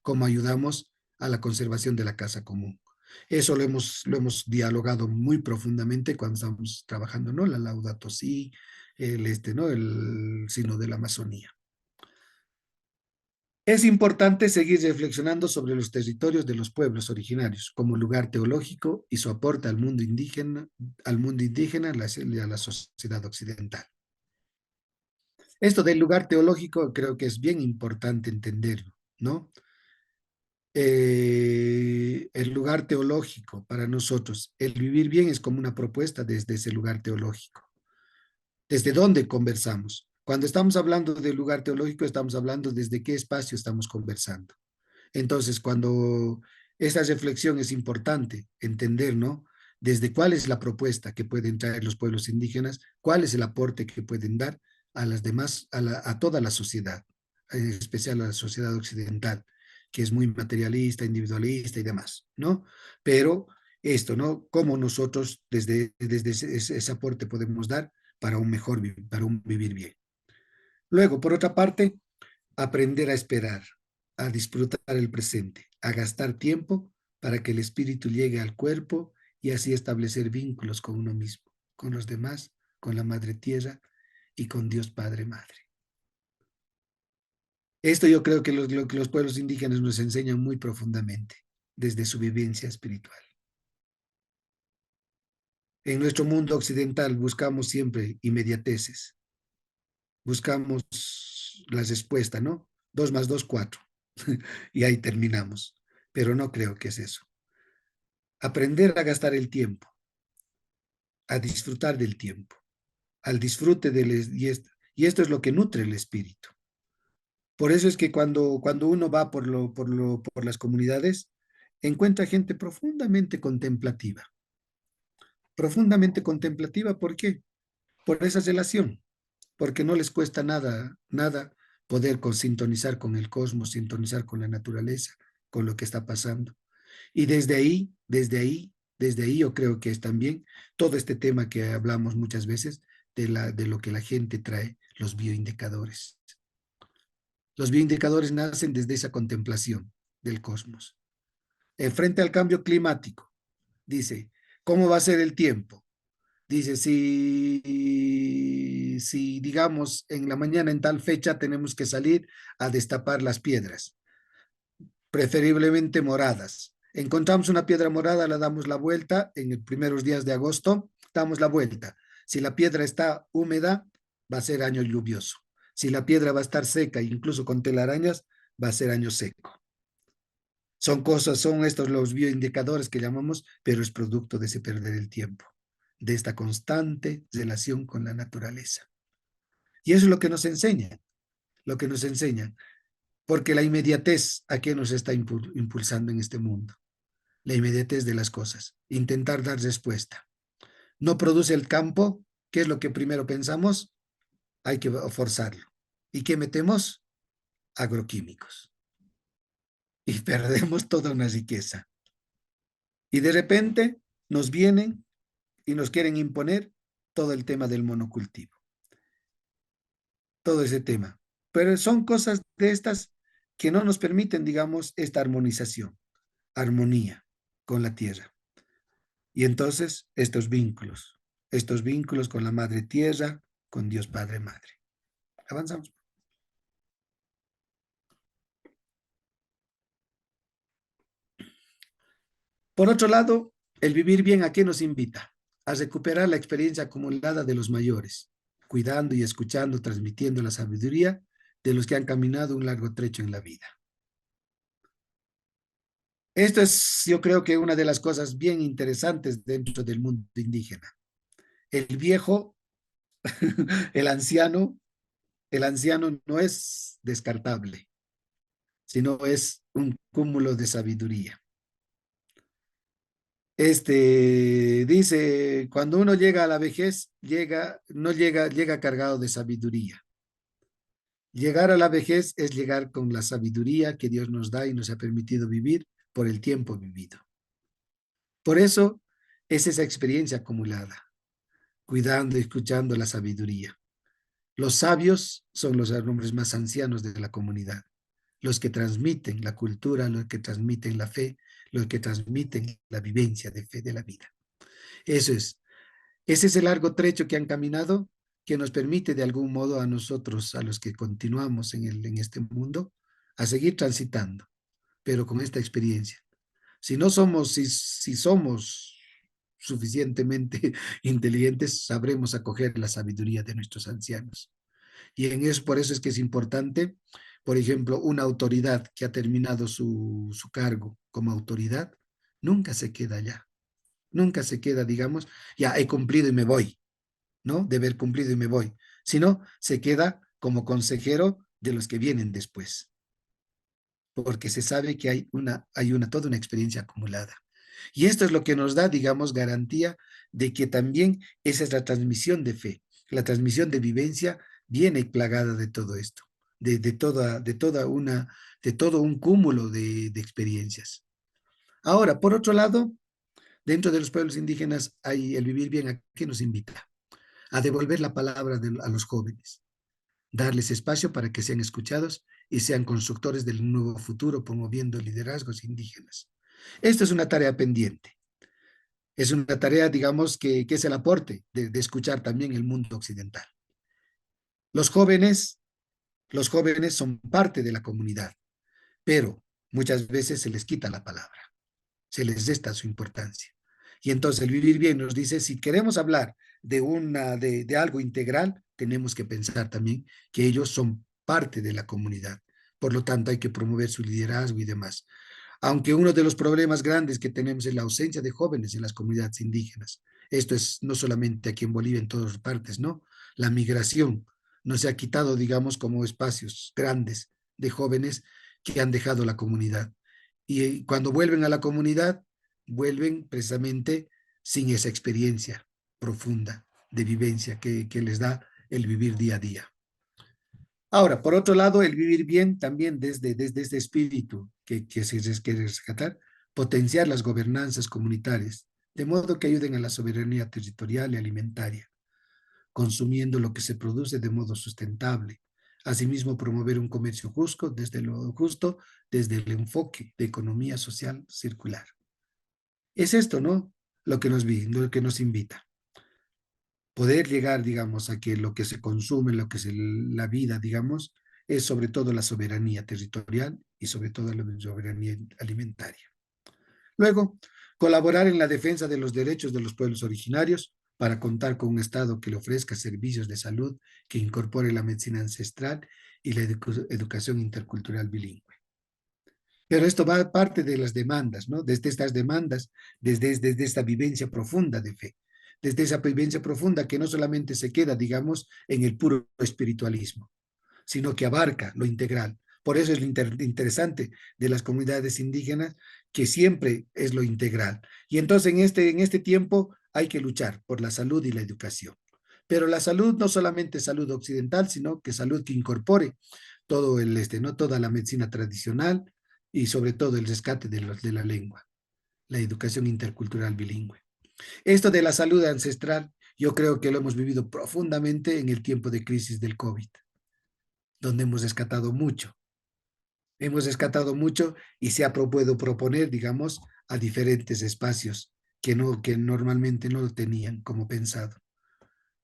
¿Cómo ayudamos a la conservación de la casa común? Eso lo hemos dialogado muy profundamente cuando estamos trabajando, ¿no? La Laudato Si, ¿no? El Sino de la Amazonía. Es importante seguir reflexionando sobre los territorios de los pueblos originarios como lugar teológico y su aporte al mundo indígena y a la sociedad occidental. Esto del lugar teológico creo que es bien importante entenderlo, ¿no? El lugar teológico para nosotros, el vivir bien es como una propuesta desde ese lugar teológico. ¿Desde dónde conversamos? Cuando estamos hablando del lugar teológico, estamos hablando desde qué espacio estamos conversando. Entonces, cuando esta reflexión es importante entender, ¿no? Desde cuál es la propuesta que pueden traer los pueblos indígenas, cuál es el aporte que pueden dar a las demás, a toda la sociedad, en especial a la sociedad occidental, que es muy materialista, individualista y demás, ¿no? Pero esto, ¿no? Cómo nosotros desde ese aporte podemos dar para para un vivir bien. Luego, por otra parte, aprender a esperar, a disfrutar el presente, a gastar tiempo para que el espíritu llegue al cuerpo y así establecer vínculos con uno mismo, con los demás, con la Madre Tierra y con Dios Padre Madre. Esto yo creo que lo que los pueblos indígenas nos enseñan muy profundamente desde su vivencia espiritual. En nuestro mundo occidental buscamos siempre inmediateces, buscamos la respuesta, ¿no? 2 más 2, 4. Y ahí terminamos. Pero no creo que es eso. Aprender a gastar el tiempo, a disfrutar del tiempo, al disfrute y esto es lo que nutre el espíritu. Por eso es que cuando uno va por las comunidades, encuentra gente profundamente contemplativa. ¿Por qué? Por esa relación, porque no les cuesta nada, nada poder sintonizar con el cosmos, sintonizar con la naturaleza, con lo que está pasando. Y desde ahí yo creo que es también todo este tema que hablamos muchas veces de lo que la gente trae, los bioindicadores. Los bioindicadores nacen desde esa contemplación del cosmos. Frente al cambio climático, dice, ¿cómo va a ser el tiempo? Dice, si digamos en la mañana en tal fecha tenemos que salir a destapar las piedras, preferiblemente moradas. Encontramos una piedra morada, la damos la vuelta, en los primeros días de agosto damos la vuelta. Si la piedra está húmeda, va a ser año lluvioso. Si la piedra va a estar seca, incluso con telarañas, va a ser año seco. Son estos los bioindicadores que llamamos, pero es producto de ese perder el tiempo, de esta constante relación con la naturaleza. Y eso es lo que nos enseñan, porque la inmediatez, ¿a qué nos está impulsando en este mundo? La inmediatez de las cosas, intentar dar respuesta. No produce el campo, ¿qué es lo que primero pensamos? Hay que forzarlo. ¿Y qué metemos? Agroquímicos. Y perdemos toda una riqueza. Y de repente nos vienen y nos quieren imponer todo el tema del monocultivo, todo ese tema. Pero son cosas de estas que no nos permiten, digamos, esta armonización, armonía con la tierra. Y entonces estos vínculos con la madre tierra, con Dios Padre Madre. Avanzamos. Por otro lado, el vivir bien, ¿a qué nos invita? A recuperar la experiencia acumulada de los mayores, cuidando y escuchando, transmitiendo la sabiduría de los que han caminado un largo trecho en la vida. Esto es, yo creo que una de las cosas bien interesantes dentro del mundo indígena. El viejo, el anciano, el anciano no es descartable, sino es un cúmulo de sabiduría. Dice, cuando uno llega a la vejez, llega cargado de sabiduría. Llegar a la vejez es llegar con la sabiduría que Dios nos da y nos ha permitido vivir por el tiempo vivido. Por eso es esa experiencia acumulada, cuidando y escuchando la sabiduría. Los sabios son los hombres más ancianos de la comunidad, los que transmiten la cultura, los que transmiten la fe, los que transmiten la vivencia de fe de la vida. Eso es. Ese es el largo trecho que han caminado que nos permite de algún modo a nosotros, a los que continuamos en este mundo, a seguir transitando, pero con esta experiencia. Si somos suficientemente inteligentes, sabremos acoger la sabiduría de nuestros ancianos. Y por eso es que es importante, por ejemplo, una autoridad que ha terminado su cargo como autoridad, nunca se queda allá. Nunca se queda, digamos, ya he cumplido y me voy, ¿no? De haber cumplido y me voy. Sino se queda como consejero de los que vienen después, porque se sabe que toda una experiencia acumulada. Y esto es lo que nos da, digamos, garantía de que también esa es la transmisión de fe, la transmisión de vivencia viene plagada de todo esto, de todo un cúmulo de experiencias. Ahora, por otro lado, dentro de los pueblos indígenas hay el vivir bien, ¿a qué nos invita? A devolver la palabra a los jóvenes, darles espacio para que sean escuchados y sean constructores del nuevo futuro, promoviendo liderazgos indígenas. Esto es una tarea pendiente. Es una tarea, digamos, que es el aporte de escuchar también el mundo occidental. Los jóvenes, los jóvenes son parte de la comunidad, pero muchas veces se les quita la palabra, se les resta su importancia. Y entonces el vivir bien nos dice, si queremos hablar de algo integral, tenemos que pensar también que ellos son parte de la comunidad. Por lo tanto, hay que promover su liderazgo y demás. Aunque uno de los problemas grandes que tenemos es la ausencia de jóvenes en las comunidades indígenas. Esto es no solamente aquí en Bolivia, en todas partes, ¿no? La migración nos ha quitado, digamos, como espacios grandes de jóvenes que han dejado la comunidad. Y cuando vuelven a la comunidad, vuelven precisamente sin esa experiencia profunda de vivencia que les da el vivir día a día. Ahora, por otro lado, el vivir bien también desde este espíritu que se quiere rescatar, potenciar las gobernanzas comunitarias, de modo que ayuden a la soberanía territorial y alimentaria, consumiendo lo que se produce de modo sustentable. Asimismo, promover un comercio justo desde el enfoque de economía social circular. Es esto, ¿no? Lo que nos invita. Poder llegar, digamos, a que lo que se consume, lo que es la vida, digamos, es sobre todo la soberanía territorial y sobre todo la soberanía alimentaria. Luego, colaborar en la defensa de los derechos de los pueblos originarios para contar con un Estado que le ofrezca servicios de salud que incorpore la medicina ancestral y la educación intercultural bilingüe. Pero esto va parte de las demandas, ¿no? Desde estas demandas, desde esta vivencia profunda de fe, desde esa vivencia profunda que no solamente se queda, digamos, en el puro espiritualismo, sino que abarca lo integral. Por eso es lo interesante de las comunidades indígenas, que siempre es lo integral. Y entonces en este tiempo hay que luchar por la salud y la educación. Pero la salud no solamente salud occidental, sino que salud que incorpore todo ¿no? Toda la medicina tradicional y sobre todo el rescate de la lengua, la educación intercultural bilingüe. Esto de la salud ancestral, yo creo que lo hemos vivido profundamente en el tiempo de crisis del COVID, donde hemos rescatado mucho. Hemos rescatado mucho y se ha podido proponer, digamos, a diferentes espacios que normalmente no lo tenían como pensado.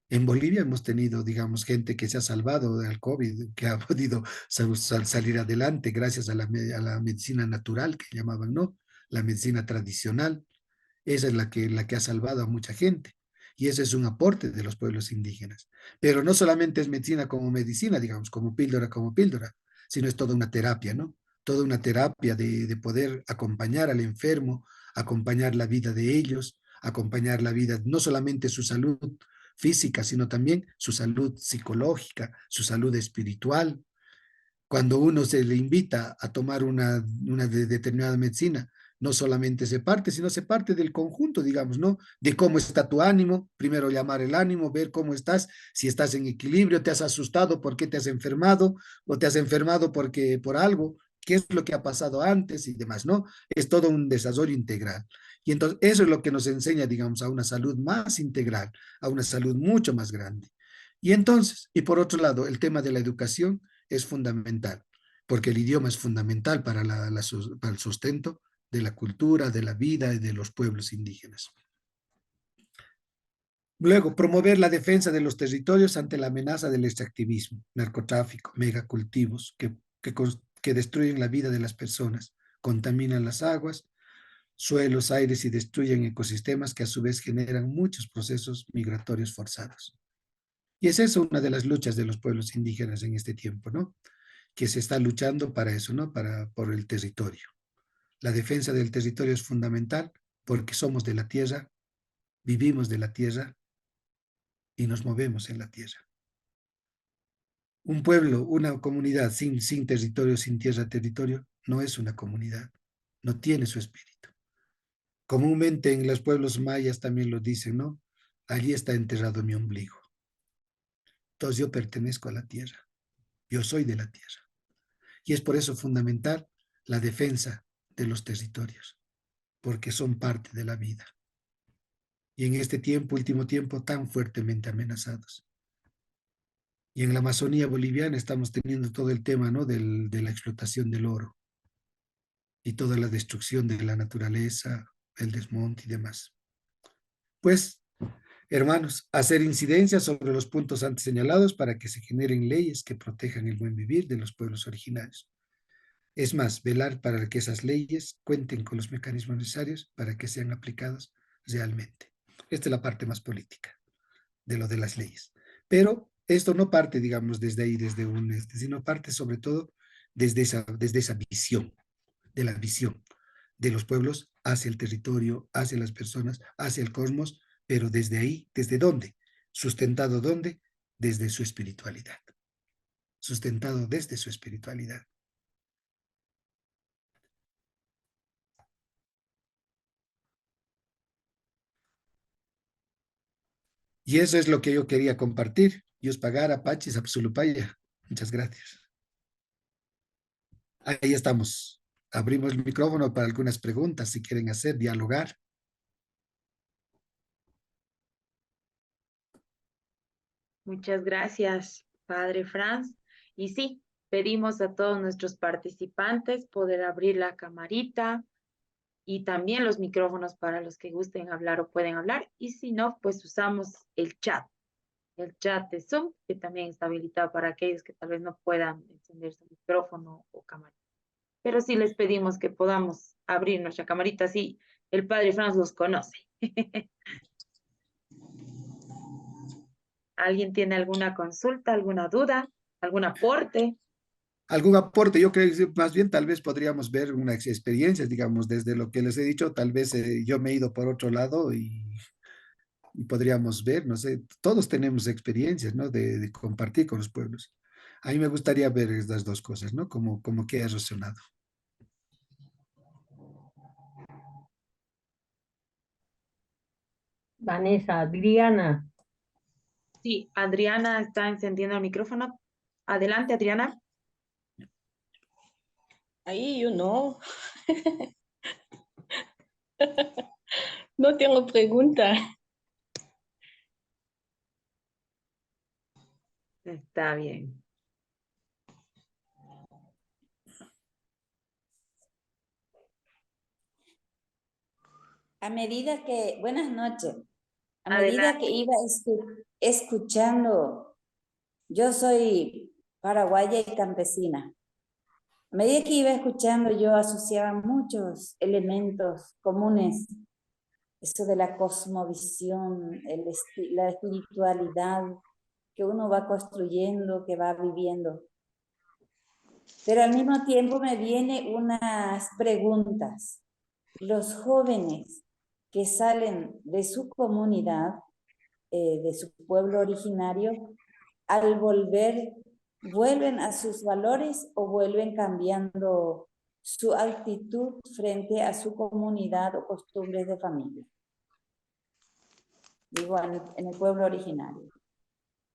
En Bolivia hemos tenido, digamos, gente que se ha salvado del COVID, que ha podido salir adelante gracias a a la medicina natural, que llamaban, ¿no? La medicina tradicional. Esa es la que ha salvado a mucha gente. Y ese es un aporte de los pueblos indígenas. Pero no solamente es medicina como medicina, digamos, como píldora, sino es toda una terapia, ¿no? Toda una terapia de poder acompañar al enfermo, acompañar la vida de ellos, acompañar la vida, no solamente su salud física, sino también su salud psicológica, su salud espiritual. Cuando uno se le invita a tomar una determinada medicina, no solamente se parte, sino se parte del conjunto, digamos, ¿no? De cómo está tu ánimo, primero llamar el ánimo, ver cómo estás, si estás en equilibrio, te has asustado, por qué te has enfermado, o te has enfermado por algo, qué es lo que ha pasado antes y demás, ¿no? Es todo un desarrollo integral. Y entonces eso es lo que nos enseña, digamos, a una salud más integral, a una salud mucho más grande. Y entonces, y por otro lado, el tema de la educación es fundamental, porque el idioma es fundamental para el sustento de la cultura, de la vida y de los pueblos indígenas. Luego, promover la defensa de los territorios ante la amenaza del extractivismo, narcotráfico, megacultivos que destruyen la vida de las personas, contaminan las aguas, suelos, aires y destruyen ecosistemas que a su vez generan muchos procesos migratorios forzados. Y es eso una de las luchas de los pueblos indígenas en este tiempo, ¿no? Que se está luchando para eso, ¿no? Por el territorio. La defensa del territorio es fundamental porque somos de la tierra, vivimos de la tierra y nos movemos en la tierra. Un pueblo, una comunidad sin territorio, sin tierra, territorio, no es una comunidad, no tiene su espíritu. Comúnmente en los pueblos mayas también lo dicen, ¿no? Allí está enterrado mi ombligo. Entonces yo pertenezco a la tierra, yo soy de la tierra. Y es por eso fundamental la defensa de los territorios, porque son parte de la vida. Y en este tiempo, último tiempo, tan fuertemente amenazados. Y en la Amazonía boliviana estamos teniendo todo el tema, ¿no? De la explotación del oro y toda la destrucción de la naturaleza, el desmonte y demás. Pues, hermanos, hacer incidencia sobre los puntos antes señalados para que se generen leyes que protejan el buen vivir de los pueblos originarios. Es más, velar para que esas leyes cuenten con los mecanismos necesarios para que sean aplicadas realmente. Esta es la parte más política de lo de las leyes. Pero esto no parte, digamos, desde ahí, sino parte sobre todo desde esa visión, de la visión de los pueblos hacia el territorio, hacia las personas, hacia el cosmos, pero desde ahí, ¿desde dónde? ¿Sustentado dónde? Desde su espiritualidad. Sustentado desde su espiritualidad. Y eso es lo que yo quería compartir. Dios pagara, Pachis, Apsulupaya. Muchas gracias. Ahí estamos. Abrimos el micrófono para algunas preguntas, si quieren hacer, dialogar. Muchas gracias, Padre Franz. Y sí, pedimos a todos nuestros participantes poder abrir la camarita y también los micrófonos para los que gusten hablar o pueden hablar. Y si no, pues usamos el chat de Zoom, que también está habilitado para aquellos que tal vez no puedan encender su micrófono o cámara. Pero sí les pedimos que podamos abrir nuestra camarita, así el Padre Franz los conoce. ¿Alguien tiene alguna consulta, alguna duda, algún aporte? ¿Algún aporte? Yo creo que más bien tal vez podríamos ver unas experiencias, digamos, desde lo que les he dicho, tal vez yo me he ido por otro lado y podríamos ver, no sé, todos tenemos experiencias, ¿no? De compartir con los pueblos. A mí me gustaría ver estas dos cosas, ¿no? Como que ha resonado. Vanessa, Adriana. Sí, Adriana está encendiendo el micrófono. Adelante, Adriana. Ahí yo no. No tengo pregunta. Está bien. Buenas noches, a medida Adelante. que iba escuchando, yo soy paraguaya y campesina. A medida que iba escuchando, yo asociaba muchos elementos comunes, eso de la cosmovisión, la espiritualidad que uno va construyendo, que va viviendo. Pero al mismo tiempo me vienen unas preguntas. Los jóvenes que salen de su comunidad, de su pueblo originario, al volver, ¿vuelven a sus valores o vuelven cambiando su actitud frente a su comunidad o costumbres de familia? Digo, en el pueblo originario.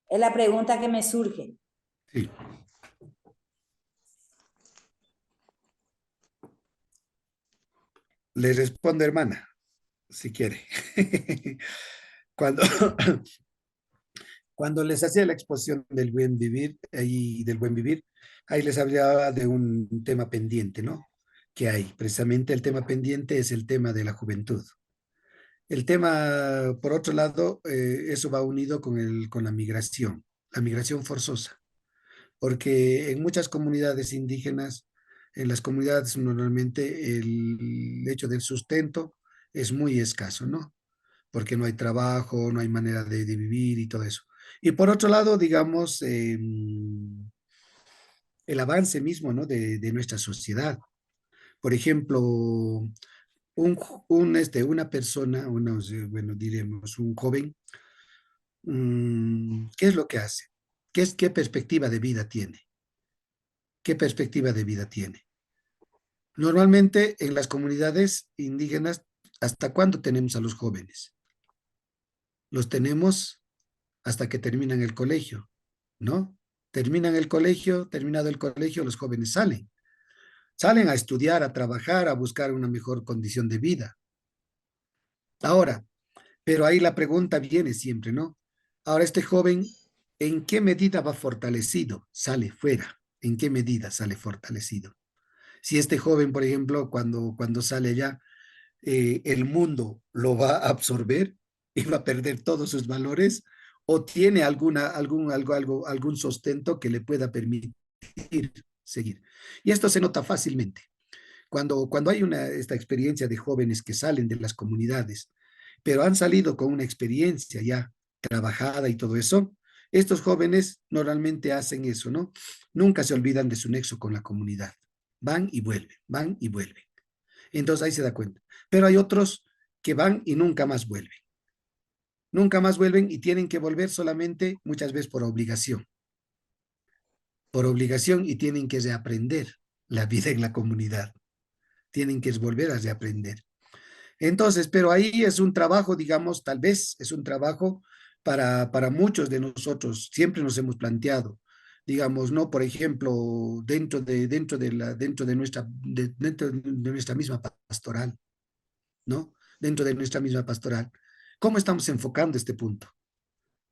Es la pregunta que me surge. Sí. Le respondo, hermana, si quiere. Cuando, cuando les hacía la exposición del buen vivir, ahí les hablaba de un tema pendiente, ¿no? Que hay. Precisamente el tema pendiente es el tema de la juventud. El tema, por otro lado, eso va unido con la migración forzosa, porque en muchas comunidades indígenas, en las comunidades normalmente el hecho del sustento es muy escaso, ¿no? Porque no hay trabajo, no hay manera de vivir y todo eso. Y por otro lado, digamos, el avance mismo, ¿no? De nuestra sociedad. Por ejemplo, una persona, bueno, diremos, un joven, ¿qué es lo que hace? ¿Qué perspectiva de vida tiene? ¿Qué perspectiva de vida tiene? Normalmente en las comunidades indígenas, ¿hasta cuándo tenemos a los jóvenes? Los tenemos hasta que terminan el colegio, ¿no? Terminado el colegio, los jóvenes salen a estudiar, a trabajar, a buscar una mejor condición de vida. Ahora, pero ahí la pregunta viene siempre, ¿no? Ahora, este joven, ¿en qué medida va fortalecido? Sale fuera. ¿En qué medida sale fortalecido? Si este joven, por ejemplo, cuando sale allá, el mundo lo va a absorber y va a perder todos sus valores, o tiene algún sustento que le pueda permitir seguir. Y esto se nota fácilmente. Cuando hay esta experiencia de jóvenes que salen de las comunidades, pero han salido con una experiencia ya trabajada y todo eso, estos jóvenes normalmente hacen eso, ¿no? Nunca se olvidan de su nexo con la comunidad. Van y vuelven, van y vuelven. Entonces ahí se da cuenta. Pero hay otros que van y nunca más vuelven. Nunca más vuelven y tienen que volver solamente muchas veces por obligación. Por obligación y tienen que reaprender la vida en la comunidad. Tienen que volver a reaprender. Entonces, pero ahí es un trabajo, digamos, tal vez es un trabajo para muchos de nosotros, siempre nos hemos planteado, digamos, ¿no? Por ejemplo, dentro de nuestra misma pastoral, ¿no? Dentro de nuestra misma pastoral. ¿Cómo estamos enfocando este punto?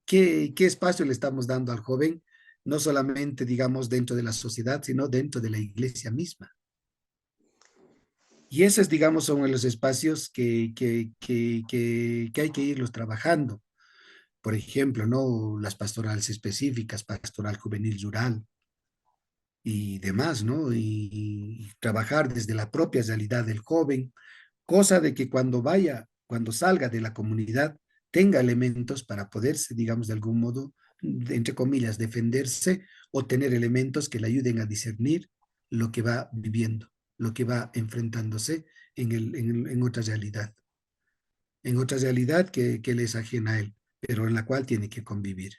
¿Qué espacio le estamos dando al joven? No solamente, digamos, dentro de la sociedad, sino dentro de la iglesia misma. Y esos, digamos, son los espacios que hay que irlos trabajando. Por ejemplo, ¿no? Las pastorales específicas, pastoral juvenil rural y demás, ¿no? Y trabajar desde la propia realidad del joven, cosa de que cuando salga de la comunidad, tenga elementos para poderse, digamos, de algún modo, entre comillas, defenderse o tener elementos que le ayuden a discernir lo que va viviendo, lo que va enfrentándose en en otra realidad que le es ajena a él, pero en la cual tiene que convivir.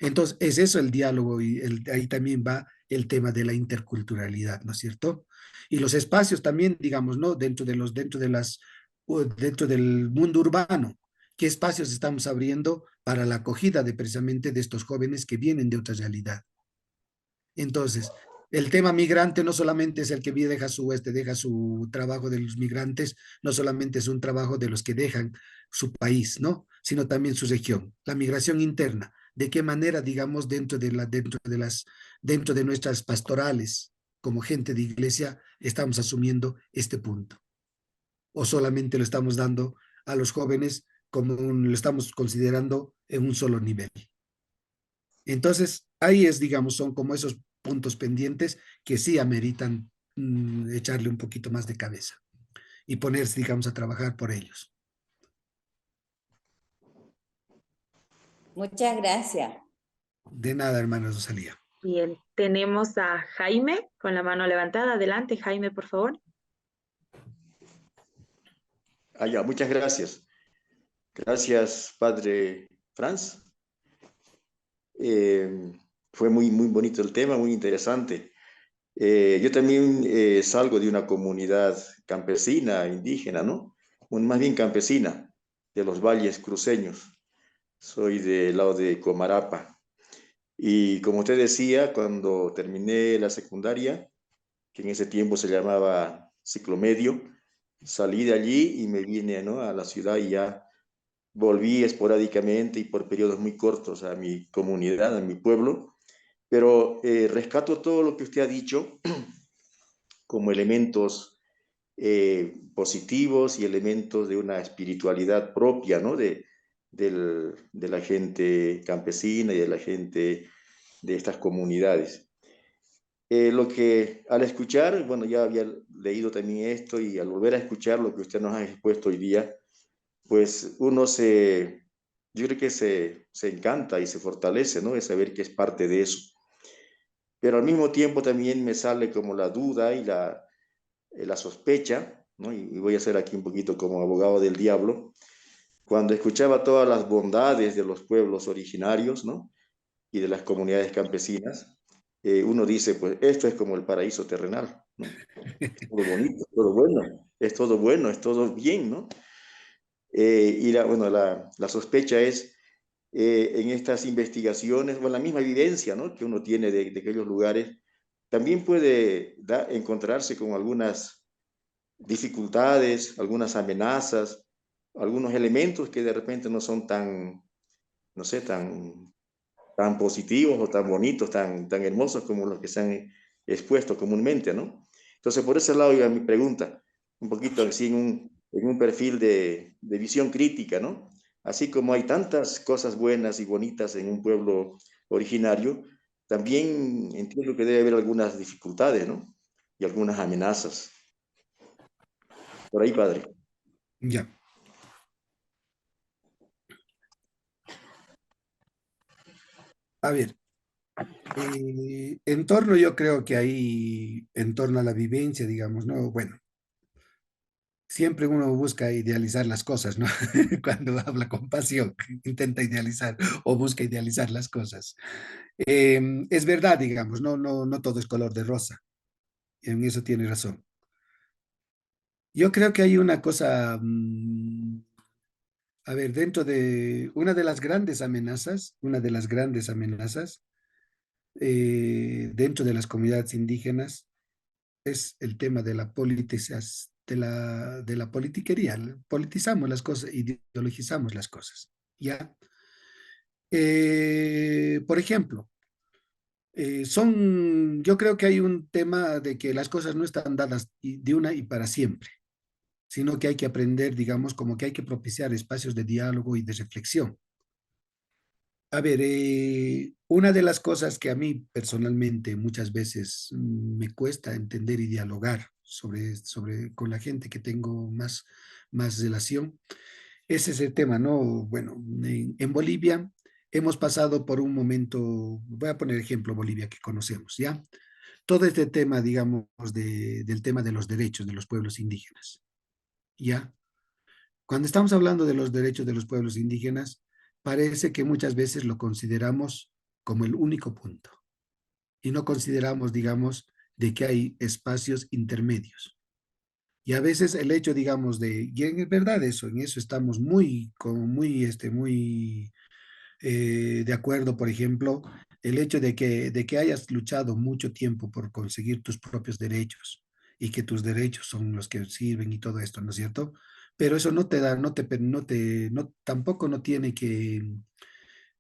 Entonces, es eso el diálogo y ahí también va el tema de la interculturalidad, ¿no es cierto? Y los espacios también, digamos, ¿no? Dentro del mundo urbano, ¿qué espacios estamos abriendo para la acogida de precisamente de estos jóvenes que vienen de otra realidad? Entonces, el tema migrante no solamente es el que deja su trabajo de los migrantes, no solamente es un trabajo de los que dejan su país, ¿no? Sino también su región. La migración interna, de qué manera, digamos, dentro de nuestras pastorales, como gente de iglesia, estamos asumiendo este punto. O solamente lo estamos dando a los jóvenes lo estamos considerando en un solo nivel. Entonces, ahí es, digamos, son como esos puntos pendientes que sí ameritan echarle un poquito más de cabeza y ponerse, digamos, a trabajar por ellos. Muchas gracias. De nada, hermana Rosalía. Bien, tenemos a Jaime con la mano levantada. Adelante, Jaime, por favor. Ya, muchas gracias. Gracias, Padre Franz. Fue muy bonito el tema, muy interesante. Yo también salgo de una comunidad campesina, indígena, ¿no? Más bien campesina, de los valles cruceños. Soy del lado de Comarapa. Y como usted decía, cuando terminé la secundaria, que en ese tiempo se llamaba ciclo medio, salí de allí y me vine, ¿no? A la ciudad y ya volví esporádicamente y por periodos muy cortos a mi comunidad, a mi pueblo, pero rescato todo lo que usted ha dicho como elementos positivos y elementos de una espiritualidad propia, ¿no? De la gente campesina y de la gente de estas comunidades. Lo que al escuchar, bueno, ya había leído también esto y al volver a escuchar lo que usted nos ha expuesto hoy día, pues yo creo que se encanta y se fortalece, ¿no? De saber que es parte de eso. Pero al mismo tiempo también me sale como la duda y la sospecha, ¿no? Y voy a ser aquí un poquito como abogado del diablo, cuando escuchaba todas las bondades de los pueblos originarios, ¿no? Y de las comunidades campesinas, uno dice, pues esto es como el paraíso terrenal, ¿no? Es todo bonito, es todo bueno, es todo bueno, es todo bien, ¿no? Bueno, la sospecha es en estas investigaciones, o la misma evidencia, ¿no? Que uno tiene de aquellos lugares, también puede encontrarse con algunas dificultades, algunas amenazas, algunos elementos que de repente no son tan, no sé, tan positivos o tan bonitos, tan hermosos como los que se han expuesto comúnmente, ¿no? Entonces, por ese lado iba mi pregunta, un poquito así en un perfil de visión crítica, ¿no? Así como hay tantas cosas buenas y bonitas en un pueblo originario, también entiendo que debe haber algunas dificultades, ¿no? Y algunas amenazas. Por ahí, padre. Ya. A ver, yo creo que ahí, en torno a la vivencia, digamos, ¿no? Bueno, siempre uno busca idealizar las cosas, ¿no? Cuando habla con pasión, intenta idealizar o busca idealizar las cosas. Es verdad, digamos, no todo es color de rosa. En eso tiene razón. Yo creo que hay una cosa A ver, dentro de una de las grandes amenazas, dentro de las comunidades indígenas es el tema de la de la politiquería. Politizamos las cosas, ideologizamos las cosas, ¿ya? Por ejemplo, yo creo que hay un tema de que las cosas no están dadas de una y para siempre, sino que hay que aprender, digamos, como que hay que propiciar espacios de diálogo y de reflexión. A ver, una de las cosas que a mí personalmente muchas veces me cuesta entender y dialogar con la gente que tengo más relación, es ese tema, ¿no? Bueno, en Bolivia hemos pasado por un momento, voy a poner ejemplo Bolivia que conocemos, ¿ya? Todo este tema, digamos, del tema de los derechos de los pueblos indígenas, ¿ya? Cuando estamos hablando de los derechos de los pueblos indígenas, parece que muchas veces lo consideramos como el único punto y no consideramos, digamos, de que hay espacios intermedios. Y a veces el hecho, digamos, y es verdad eso, en eso estamos muy de acuerdo, por ejemplo, el hecho de que hayas luchado mucho tiempo por conseguir tus propios derechos y que tus derechos son los que sirven y todo esto, ¿no es cierto? Pero eso no te da, tampoco no tiene que,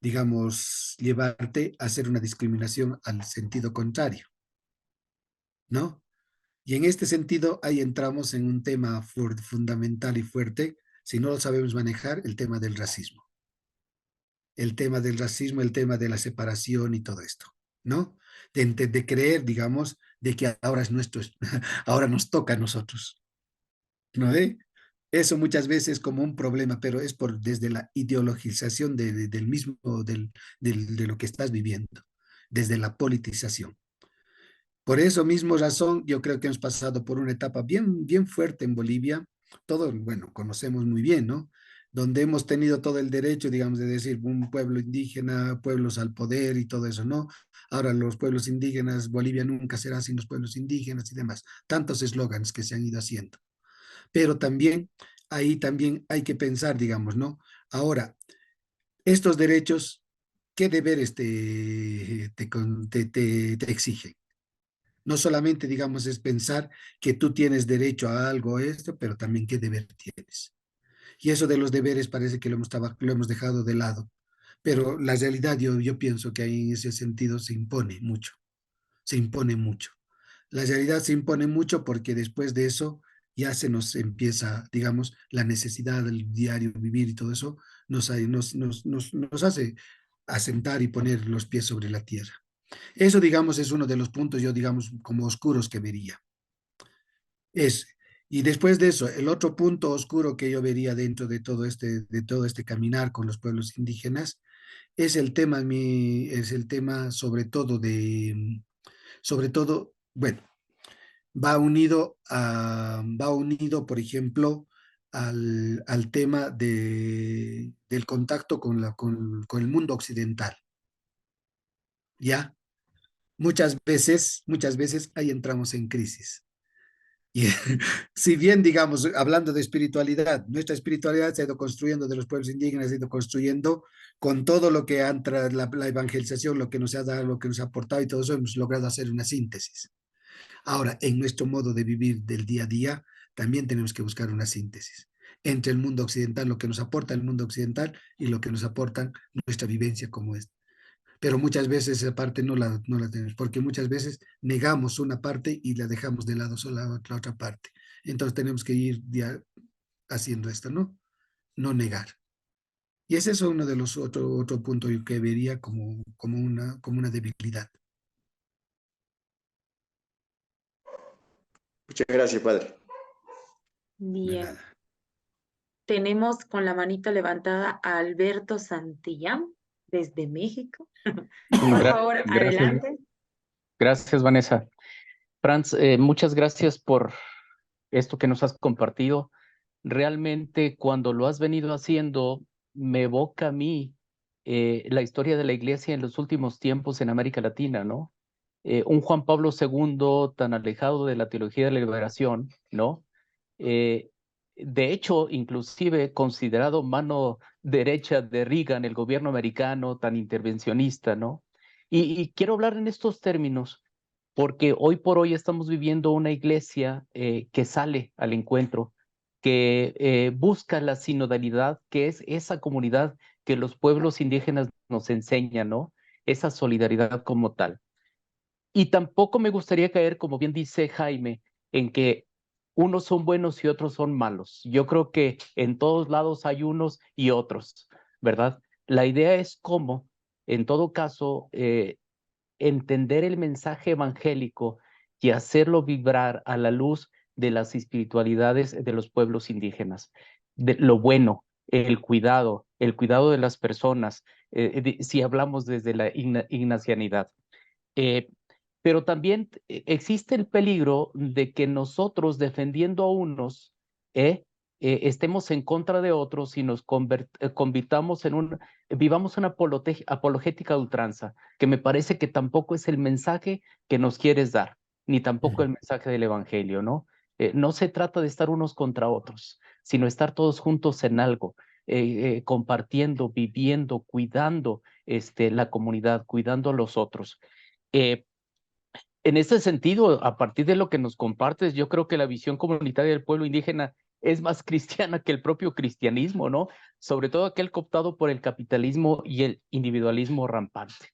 digamos, llevarte a hacer una discriminación al sentido contrario, ¿no? Y en este sentido, ahí entramos en un tema fundamental y fuerte, si no lo sabemos manejar, el tema del racismo. El tema del racismo, el tema de la separación y todo esto, ¿no? De creer, digamos, de que ahora es nuestro, ahora nos toca a nosotros, ¿no? Eso muchas veces como un problema, pero es desde la ideologización del mismo, de lo que estás viviendo, desde la politización. Por eso mismo razón, yo creo que hemos pasado por una etapa bien fuerte en Bolivia. Todos, bueno, conocemos muy bien, ¿no? Donde hemos tenido todo el derecho, digamos, de decir un pueblo indígena, pueblos al poder y todo eso, ¿no? Ahora los pueblos indígenas, Bolivia nunca será sin los pueblos indígenas y demás. Tantos eslogans que se han ido haciendo. Pero también, ahí también hay que pensar, digamos, ¿no? Ahora, estos derechos, ¿qué deberes te exigen? No solamente, digamos, es pensar que tú tienes derecho a algo, esto, pero también qué deber tienes. Y eso de los deberes parece que lo hemos dejado de lado. Pero la realidad, yo pienso que ahí en ese sentido se impone mucho. La realidad se impone mucho porque después de eso ya se nos empieza, digamos, la necesidad del diario vivir y todo eso nos hace asentar y poner los pies sobre la tierra. Eso, digamos, es uno de los puntos, yo, digamos, como oscuros que vería. Es, y después de eso, el otro punto oscuro que yo vería dentro de todo este caminar con los pueblos indígenas es el tema sobre todo, bueno, va unido, por ejemplo, al tema del contacto con el mundo occidental, ¿ya? Muchas veces ahí entramos en crisis. Y si bien, digamos, hablando de espiritualidad, nuestra espiritualidad se ha ido construyendo de los pueblos indígenas, se ha ido construyendo con todo lo que entra la evangelización, lo que nos ha dado, lo que nos ha aportado y todo eso, hemos logrado hacer una síntesis. Ahora, en nuestro modo de vivir del día a día, también tenemos que buscar una síntesis entre el mundo occidental, lo que nos aporta el mundo occidental y lo que nos aporta nuestra vivencia como es. Pero muchas veces esa parte no la tenemos, porque muchas veces negamos una parte y la dejamos de lado solo la otra parte. Entonces tenemos que ir ya haciendo esto, ¿no? No negar. Y ese es uno de los otro punto que vería como una debilidad. Muchas gracias, padre. De Bien, nada. tenemos con la manita levantada a Alberto Santillán desde México. Por favor, Gracias, adelante. gracias, Vanessa. Franz, muchas gracias por esto que nos has compartido. Realmente, cuando lo has venido haciendo, me evoca a mí la historia de la iglesia en los últimos tiempos en América Latina, ¿no? Un Juan Pablo II tan alejado de la teología de la liberación, ¿no? de hecho, inclusive considerado mano derecha de Reagan, el gobierno americano tan intervencionista, ¿no? Y quiero hablar en estos términos porque hoy por hoy estamos viviendo una iglesia que sale al encuentro, que busca la sinodalidad, que es esa comunidad que los pueblos indígenas nos enseñan, ¿no? Esa solidaridad como tal. Y tampoco me gustaría caer, como bien dice Jaime, en que unos son buenos y otros son malos. Yo creo que en todos lados hay unos y otros, ¿verdad? La idea es cómo, en todo caso, entender el mensaje evangélico y hacerlo vibrar a la luz de las espiritualidades de los pueblos indígenas. De lo bueno, el cuidado de las personas, si hablamos desde la ignacianidad. Eh, pero también existe el peligro de que nosotros defendiendo a unos estemos en contra de otros y nos convirtamos vivamos una apologética a ultranza, que me parece que tampoco es el mensaje que nos quieres dar, ni tampoco el mensaje del evangelio, ¿no? No se trata de estar unos contra otros, sino estar todos juntos en algo, compartiendo, viviendo, cuidando la comunidad, cuidando a los otros. Eh, en ese sentido, a partir de lo que nos compartes, yo creo que la visión comunitaria del pueblo indígena es más cristiana que el propio cristianismo, ¿no? Sobre todo aquel cooptado por el capitalismo y el individualismo rampante.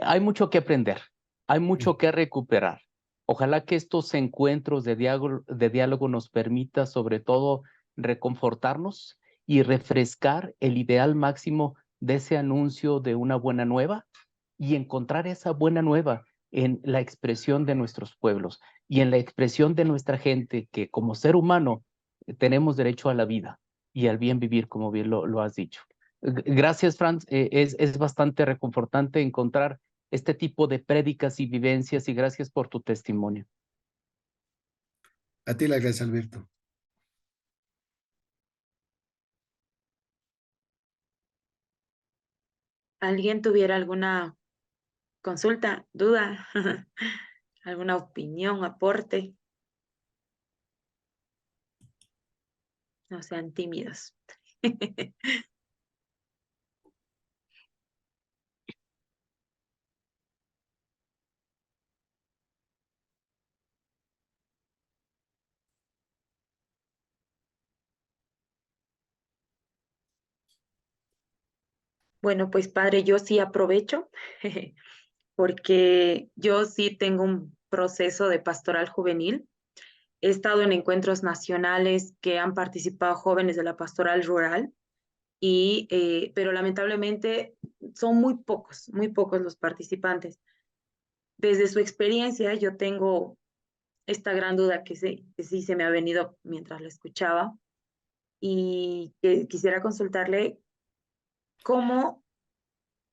Hay mucho que aprender, hay mucho que recuperar. Ojalá que estos encuentros de diálogo nos permita sobre todo reconfortarnos y refrescar el ideal máximo de ese anuncio de una buena nueva y encontrar esa buena nueva en la expresión de nuestros pueblos y en la expresión de nuestra gente que como ser humano tenemos derecho a la vida y al bien vivir, como bien lo has dicho. Gracias, Franz. Es bastante reconfortante encontrar este tipo de prédicas y vivencias y gracias por tu testimonio. A ti la gracias, Alberto. ¿Alguien tuviera alguna consulta, duda, alguna opinión, aporte? No sean tímidos. Bueno, pues padre, yo sí aprovecho porque yo sí tengo un proceso de pastoral juvenil. He estado en encuentros nacionales que han participado jóvenes de la pastoral rural, pero lamentablemente son muy pocos los participantes. Desde su experiencia, yo tengo esta gran duda que sí se me ha venido mientras la escuchaba y que quisiera consultarle cómo,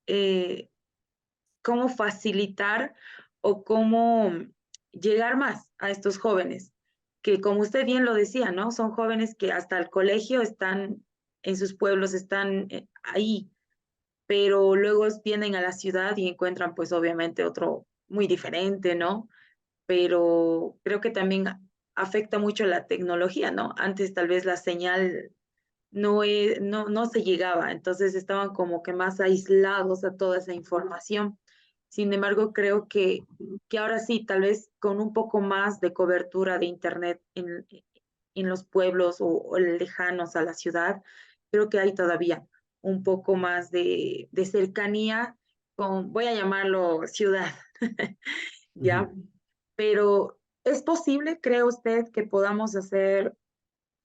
eh, cómo facilitar o cómo llegar más a estos jóvenes, que como usted bien lo decía, ¿no? Son jóvenes que hasta el colegio están en sus pueblos, están ahí, pero luego vienen a la ciudad y encuentran pues obviamente otro muy diferente, ¿no? Pero creo que también afecta mucho la tecnología, ¿no? Antes tal vez la señal no se llegaba, entonces estaban como que más aislados a toda esa información. Sin embargo, creo que ahora sí, tal vez con un poco más de cobertura de Internet en los pueblos o lejanos a la ciudad, creo que hay todavía un poco más de cercanía con, voy a llamarlo ciudad, ¿ya? Pero ¿es posible, cree usted, que podamos hacer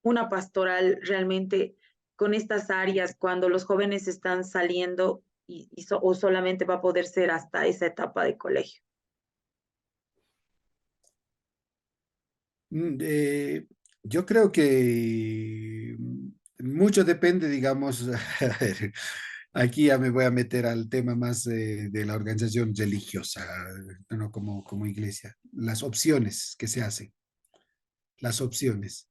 una pastoral realmente con estas áreas cuando los jóvenes están saliendo o solamente va a poder ser hasta esa etapa de colegio? Mm, eh, yo creo que mucho depende, digamos, a ver, aquí ya me voy a meter al tema más de la organización religiosa, no como iglesia, las opciones que se hacen, las opciones.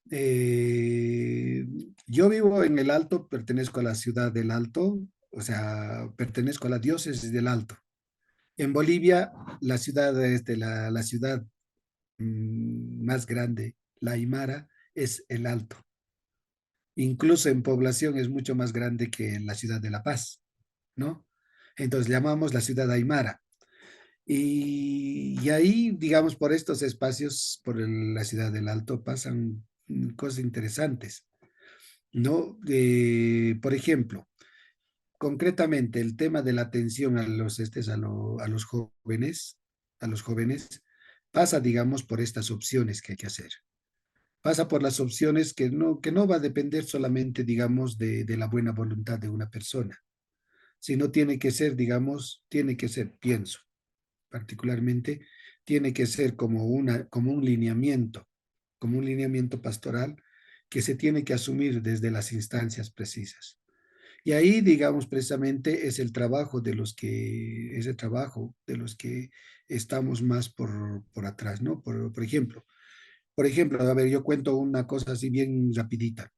Eh, yo vivo en el Alto, pertenezco a la ciudad del Alto, o sea, pertenezco a la diócesis del Alto. En Bolivia, la ciudad es la ciudad más grande, la Aymara, es el Alto. Incluso en población es mucho más grande que en la ciudad de La Paz, ¿no? Entonces llamamos la ciudad Aymara. Y ahí, digamos, por estos espacios, la ciudad del Alto, pasan cosas interesantes, ¿no? Por ejemplo, concretamente el tema de la atención a los jóvenes, pasa, digamos, por estas opciones que hay que hacer. Pasa por las opciones que no va a depender solamente, digamos, de la buena voluntad de una persona, sino tiene que ser, digamos, pienso, particularmente, tiene que ser como un lineamiento pastoral que se tiene que asumir desde las instancias precisas. Y ahí, digamos, precisamente es el trabajo de los que estamos más por atrás, ¿no? Por ejemplo, a ver, yo cuento una cosa así bien rapidita.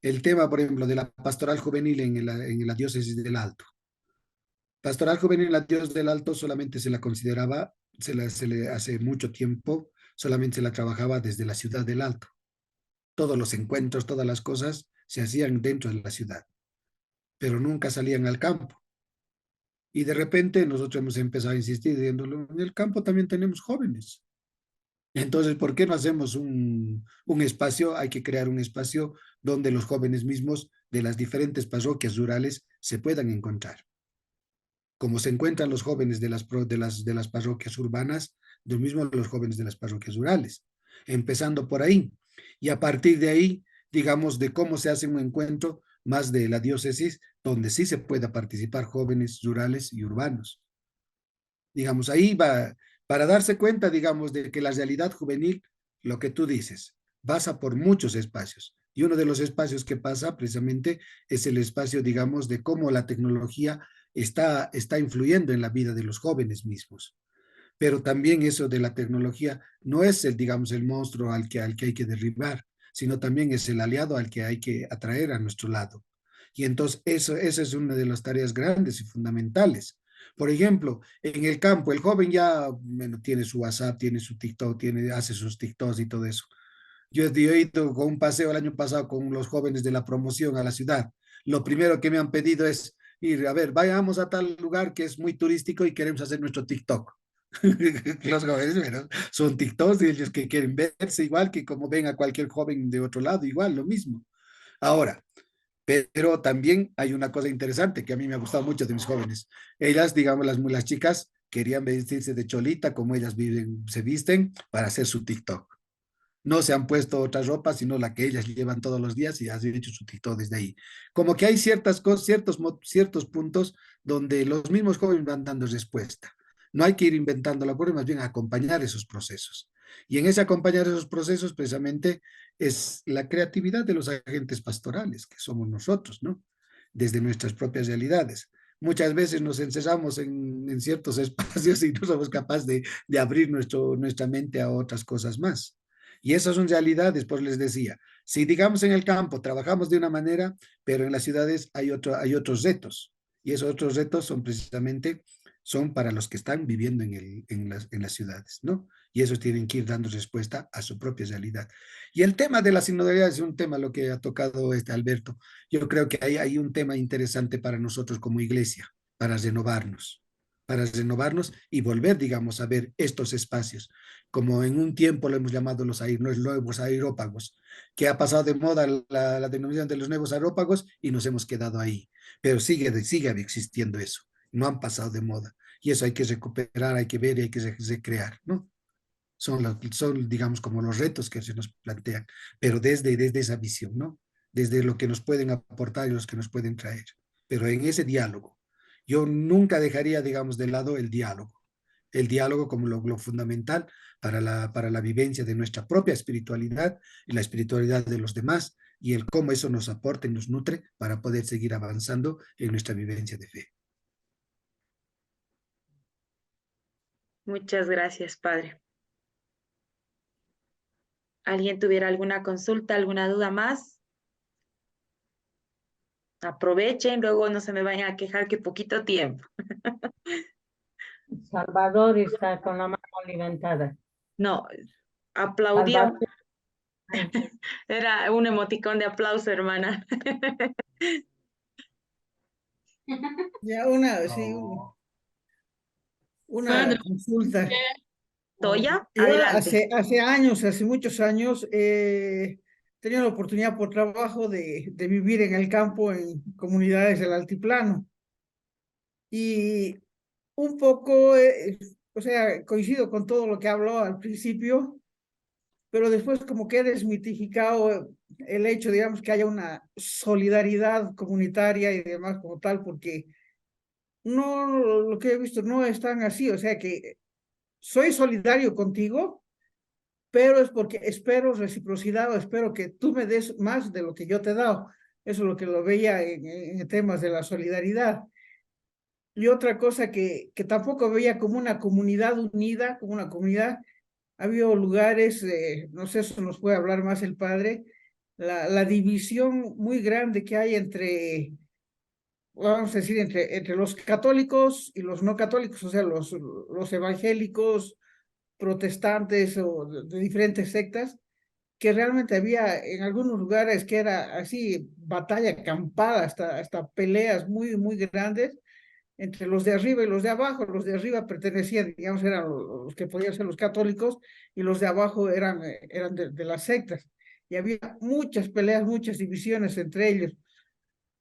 El tema, por ejemplo, de la pastoral juvenil en la diócesis del Alto. Pastoral juvenil en la diócesis del Alto solamente se la consideraba, hace mucho tiempo, solamente se la trabajaba desde la ciudad del Alto. Todos los encuentros, todas las cosas se hacían dentro de la ciudad, pero nunca salían al campo. Y de repente nosotros hemos empezado a insistir diciéndolo, en el campo también tenemos jóvenes. Entonces, ¿por qué no hacemos un espacio? Hay que crear un espacio donde los jóvenes mismos de las diferentes parroquias rurales se puedan encontrar. Como se encuentran los jóvenes de las parroquias urbanas, lo mismo los jóvenes de las parroquias rurales. Empezando por ahí. Y a partir de ahí, digamos, de cómo se hace un encuentro más de la diócesis, donde sí se pueda participar jóvenes rurales y urbanos. Digamos, ahí va, para darse cuenta, digamos, de que la realidad juvenil, lo que tú dices, pasa por muchos espacios. Y uno de los espacios que pasa precisamente es el espacio, digamos, de cómo la tecnología está influyendo en la vida de los jóvenes mismos. Pero también eso de la tecnología no es digamos, el monstruo al que hay que derribar, sino también es el aliado al que hay que atraer a nuestro lado. Y entonces esa es una de las tareas grandes y fundamentales. Por ejemplo, en el campo, el joven ya bueno, tiene su WhatsApp, tiene su TikTok, hace sus TikToks y todo eso. Yo he ido con un paseo el año pasado con los jóvenes de la promoción a la ciudad. Lo primero que me han pedido es ir, a ver, vayamos a tal lugar que es muy turístico y queremos hacer nuestro TikTok. Los jóvenes bueno, son TikToks y ellos que quieren verse igual que como ven a cualquier joven de otro lado, igual, lo mismo. Ahora, pero también hay una cosa interesante que a mí me ha gustado mucho de mis jóvenes. Ellas, digamos, las chicas querían vestirse de cholita como ellas se visten para hacer su TikTok. No se han puesto otra ropa, sino la que ellas llevan todos los días y han hecho su TikTok desde ahí. Como que hay ciertas cosas, ciertos puntos donde los mismos jóvenes van dando respuesta. No hay que ir inventando la cosa, más bien acompañar esos procesos. Y en ese acompañar esos procesos, precisamente, es la creatividad de los agentes pastorales, que somos nosotros, ¿no? Desde nuestras propias realidades. Muchas veces nos encerramos en ciertos espacios y no somos capaces de abrir nuestra mente a otras cosas más. Y esas son realidades, pues les decía, si digamos en el campo trabajamos de una manera, pero en las ciudades hay otros retos. Y esos otros retos son precisamente para los que están viviendo en las ciudades, ¿no? Y esos tienen que ir dando respuesta a su propia realidad. Y el tema de la sinodalidad es un tema, lo que ha tocado Alberto. Yo creo que hay un tema interesante para nosotros como iglesia, para renovarnos y volver, digamos, a ver estos espacios, como en un tiempo lo hemos llamado los nuevos aerópagos, que ha pasado de moda la denominación de los nuevos aerópagos y nos hemos quedado ahí, pero sigue existiendo eso, no han pasado de moda, y eso hay que recuperar, hay que ver y hay que recrear, ¿no? Son, digamos, como los retos que se nos plantean, pero desde esa visión, ¿no? Desde lo que nos pueden aportar y los que nos pueden traer, pero en ese diálogo. Yo nunca dejaría, digamos, de lado el diálogo como lo fundamental para la vivencia de nuestra propia espiritualidad y la espiritualidad de los demás y el cómo eso nos aporta y nos nutre para poder seguir avanzando en nuestra vivencia de fe. Muchas gracias, Padre. ¿Alguien tuviera alguna consulta, alguna duda más? Aprovechen, luego no se me vayan a quejar que poquito tiempo. Salvador está con la mano levantada. No, aplaudieron. Salvador, Era un emoticón de aplauso, hermana. Ya una, sí, No. una Padre, consulta. Toya, Yo adelante. hace años, hace muchos años, tenía la oportunidad por trabajo de vivir en el campo, en comunidades del altiplano. Y un poco, o sea, coincido con todo lo que habló al principio, pero después como que he desmitificado el hecho, digamos, que haya una solidaridad comunitaria y demás como tal, porque no, lo que he visto no es tan así, o sea que soy solidario contigo, pero es porque espero reciprocidad o espero que tú me des más de lo que yo te he dado. Eso es lo que lo veía en temas de la solidaridad. Y otra cosa que tampoco veía como una comunidad unida, como una comunidad, ha habido lugares, no sé, eso nos puede hablar más el padre, la división muy grande que hay entre, vamos a decir, entre los católicos y los no católicos, o sea, los evangélicos, protestantes o de diferentes sectas, que realmente había en algunos lugares que era así, batalla campada, hasta peleas muy, muy grandes entre los de arriba y los de abajo. Los de arriba pertenecían, digamos, eran los que podían ser los católicos y los de abajo eran de las sectas. Y había muchas peleas, muchas divisiones entre ellos.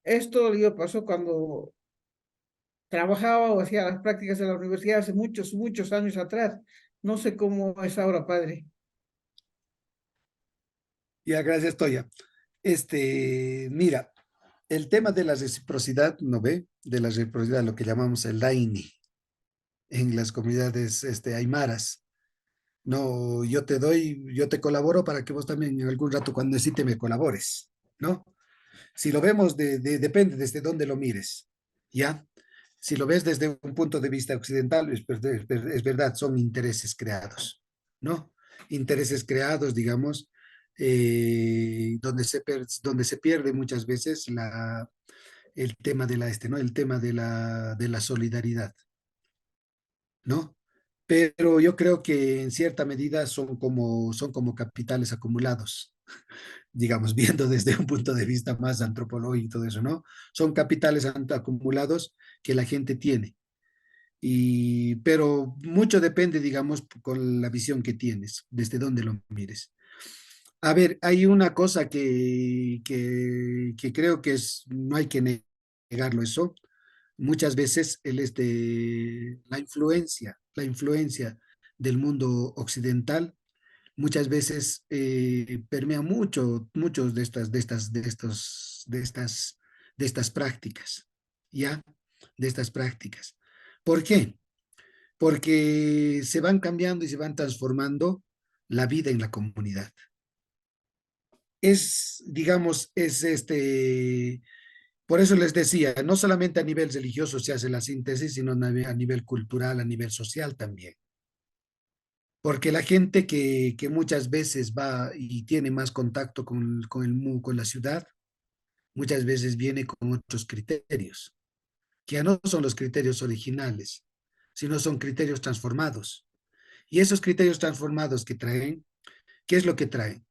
Esto yo pasó cuando trabajaba o hacía las prácticas en la universidad hace muchos, muchos años atrás. No sé cómo es ahora, padre. Ya, gracias, Toya. Mira, el tema de la reciprocidad, ¿no ve? De la reciprocidad, lo que llamamos el daini en las comunidades aymaras. No, yo te doy, yo te colaboro para que vos también en algún rato cuando necesite me colabores, ¿no? Si lo vemos, depende desde dónde lo mires, ¿ya? Si lo ves desde un punto de vista occidental, es verdad, son intereses creados, ¿no? Intereses creados, digamos, donde se pierde muchas veces el tema ¿no? El tema de la solidaridad, ¿no? Pero yo creo que en cierta medida son como capitales acumulados, digamos, viendo desde un punto de vista más antropológico y todo eso, ¿no? Son capitales acumulados que la gente tiene. Pero mucho depende, digamos, con la visión que tienes, desde dónde lo mires. A ver, hay una cosa que creo que no hay que negarlo eso. Muchas veces la influencia del mundo occidental muchas veces permea muchos de estas prácticas, ¿ya? De estas prácticas. ¿Por qué? Porque se van cambiando y se van transformando la vida en la comunidad. Digamos, por eso les decía, no solamente a nivel religioso se hace la síntesis, sino a nivel cultural, a nivel social también. Porque la gente que muchas veces va y tiene más contacto con la ciudad, muchas veces viene con otros criterios, que ya no son los criterios originales, sino son criterios transformados. Y esos criterios transformados que traen, ¿qué es lo que traen?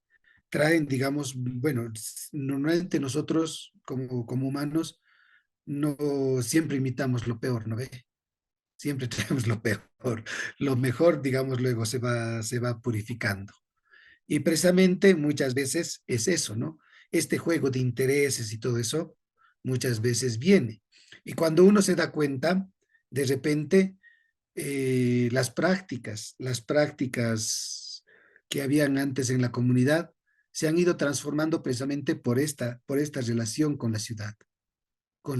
Traen, digamos, bueno, normalmente nosotros como humanos no siempre imitamos lo peor, ¿no ve? Siempre traemos lo peor. Lo mejor, digamos, luego se va purificando. Y precisamente muchas veces es eso, ¿no? Este juego de intereses y todo eso muchas veces viene. Y cuando uno se da cuenta, de repente, las prácticas que habían antes en la comunidad se han ido transformando precisamente por esta relación con la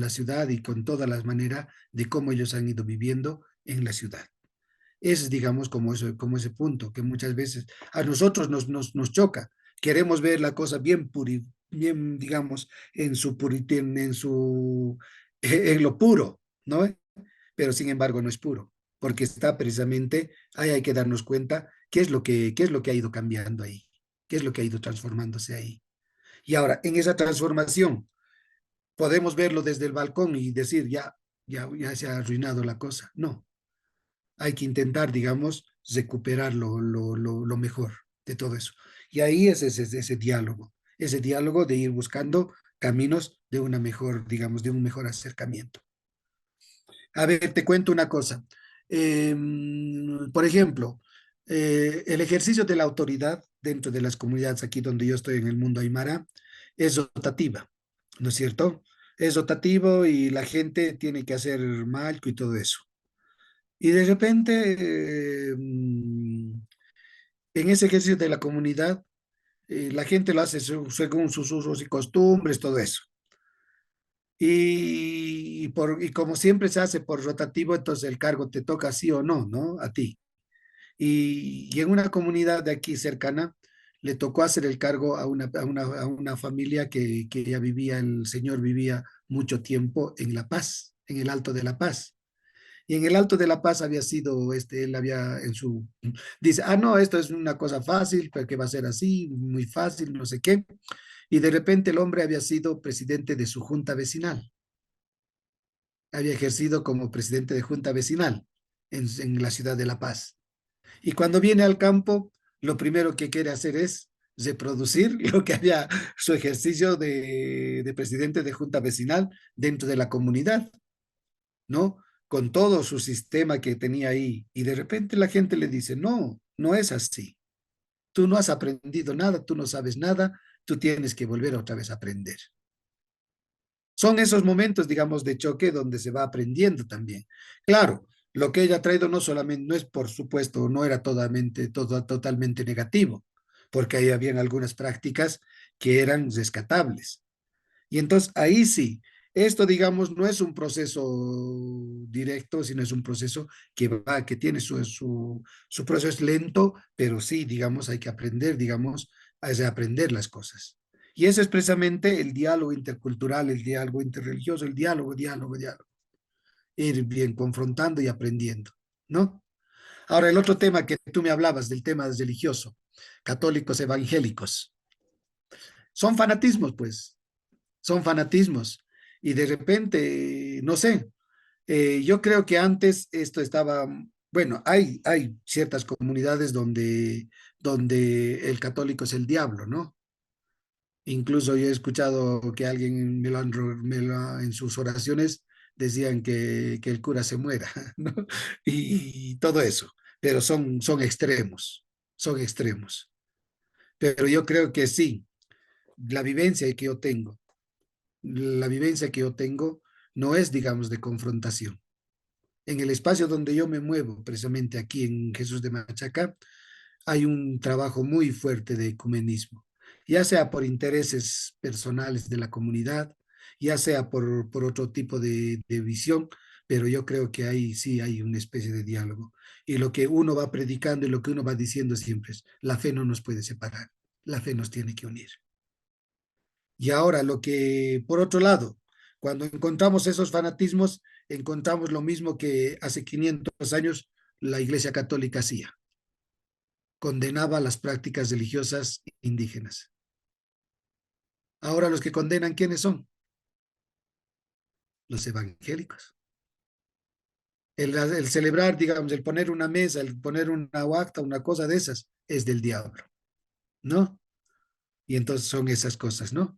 ciudad y con todas las maneras de cómo ellos han ido viviendo en la ciudad. Es, digamos, como ese punto que muchas veces a nosotros nos choca. Queremos ver la cosa bien, digamos, en lo puro, ¿no? Pero sin embargo no es puro, porque está precisamente, ahí hay que darnos cuenta qué es lo que ha ido cambiando ahí, qué es lo que ha ido transformándose ahí. Y ahora, en esa transformación, podemos verlo desde el balcón y decir, ya se ha arruinado la cosa. No, hay que intentar, digamos, recuperar lo mejor de todo eso. Y ahí es ese diálogo de ir buscando caminos de una mejor, digamos, de un mejor acercamiento. A ver, te cuento una cosa. Por ejemplo, el ejercicio de la autoridad dentro de las comunidades aquí donde yo estoy en el mundo aymara es rotativa, ¿no es cierto? Es rotativo y la gente tiene que hacer malco y todo eso. Y de repente, en ese ejercicio de la comunidad, la gente lo hace según sus usos y costumbres, todo eso. Y como siempre se hace por rotativo, entonces el cargo te toca sí o no, ¿no? A ti. Y en una comunidad de aquí cercana, le tocó hacer el cargo a una familia que ya vivía, el señor vivía mucho tiempo en La Paz, en el Alto de La Paz. Y en el Alto de La Paz había sido, él había dice, no, esto es una cosa fácil, porque va a ser así, muy fácil, no sé qué. Y de repente el hombre había sido presidente de su junta vecinal, había ejercido como presidente de junta vecinal en la ciudad de La Paz. Y cuando viene al campo, lo primero que quiere hacer es reproducir lo que había su ejercicio de presidente de junta vecinal dentro de la comunidad, ¿no? Con todo su sistema que tenía ahí. Y de repente la gente le dice, no, no es así. Tú no has aprendido nada, tú no sabes nada, tú tienes que volver otra vez a aprender. Son esos momentos, digamos, de choque donde se va aprendiendo también. Claro, lo que ella ha traído no solamente, no es por supuesto, no era totalmente negativo, porque ahí habían algunas prácticas que eran rescatables. Y entonces ahí sí, esto digamos no es un proceso directo, sino es un proceso que tiene su proceso es lento, pero sí, digamos, hay que aprender, digamos, hay que aprender las cosas. Y eso es precisamente el diálogo intercultural, el diálogo interreligioso, el diálogo. Ir bien confrontando y aprendiendo, ¿no? Ahora, el otro tema que tú me hablabas, del tema religioso, católicos evangélicos, son fanatismos, pues, son fanatismos. Y de repente, no sé, yo creo que antes esto estaba, bueno, hay ciertas comunidades donde el católico es el diablo, ¿no? Incluso yo he escuchado que alguien en sus oraciones decían que el cura se muera, ¿no? Y todo eso, pero son extremos, son extremos. Pero yo creo que sí, la vivencia que yo tengo, la vivencia que yo tengo no es, digamos, de confrontación. En el espacio donde yo me muevo, precisamente aquí en Jesús de Machaca, hay un trabajo muy fuerte de ecumenismo, ya sea por intereses personales de la comunidad, ya sea por otro tipo de visión, pero yo creo que ahí sí hay una especie de diálogo. Y lo que uno va predicando y lo que uno va diciendo siempre es, la fe no nos puede separar, la fe nos tiene que unir. Y ahora lo que, por otro lado, cuando encontramos esos fanatismos, encontramos lo mismo que hace 500 años la Iglesia Católica hacía. Condenaba las prácticas religiosas indígenas. Ahora los que condenan, ¿quiénes son? Los evangélicos. El celebrar, digamos, el poner una mesa, el poner una huacta, una cosa de esas, es del diablo, ¿no? Y entonces son esas cosas, ¿no?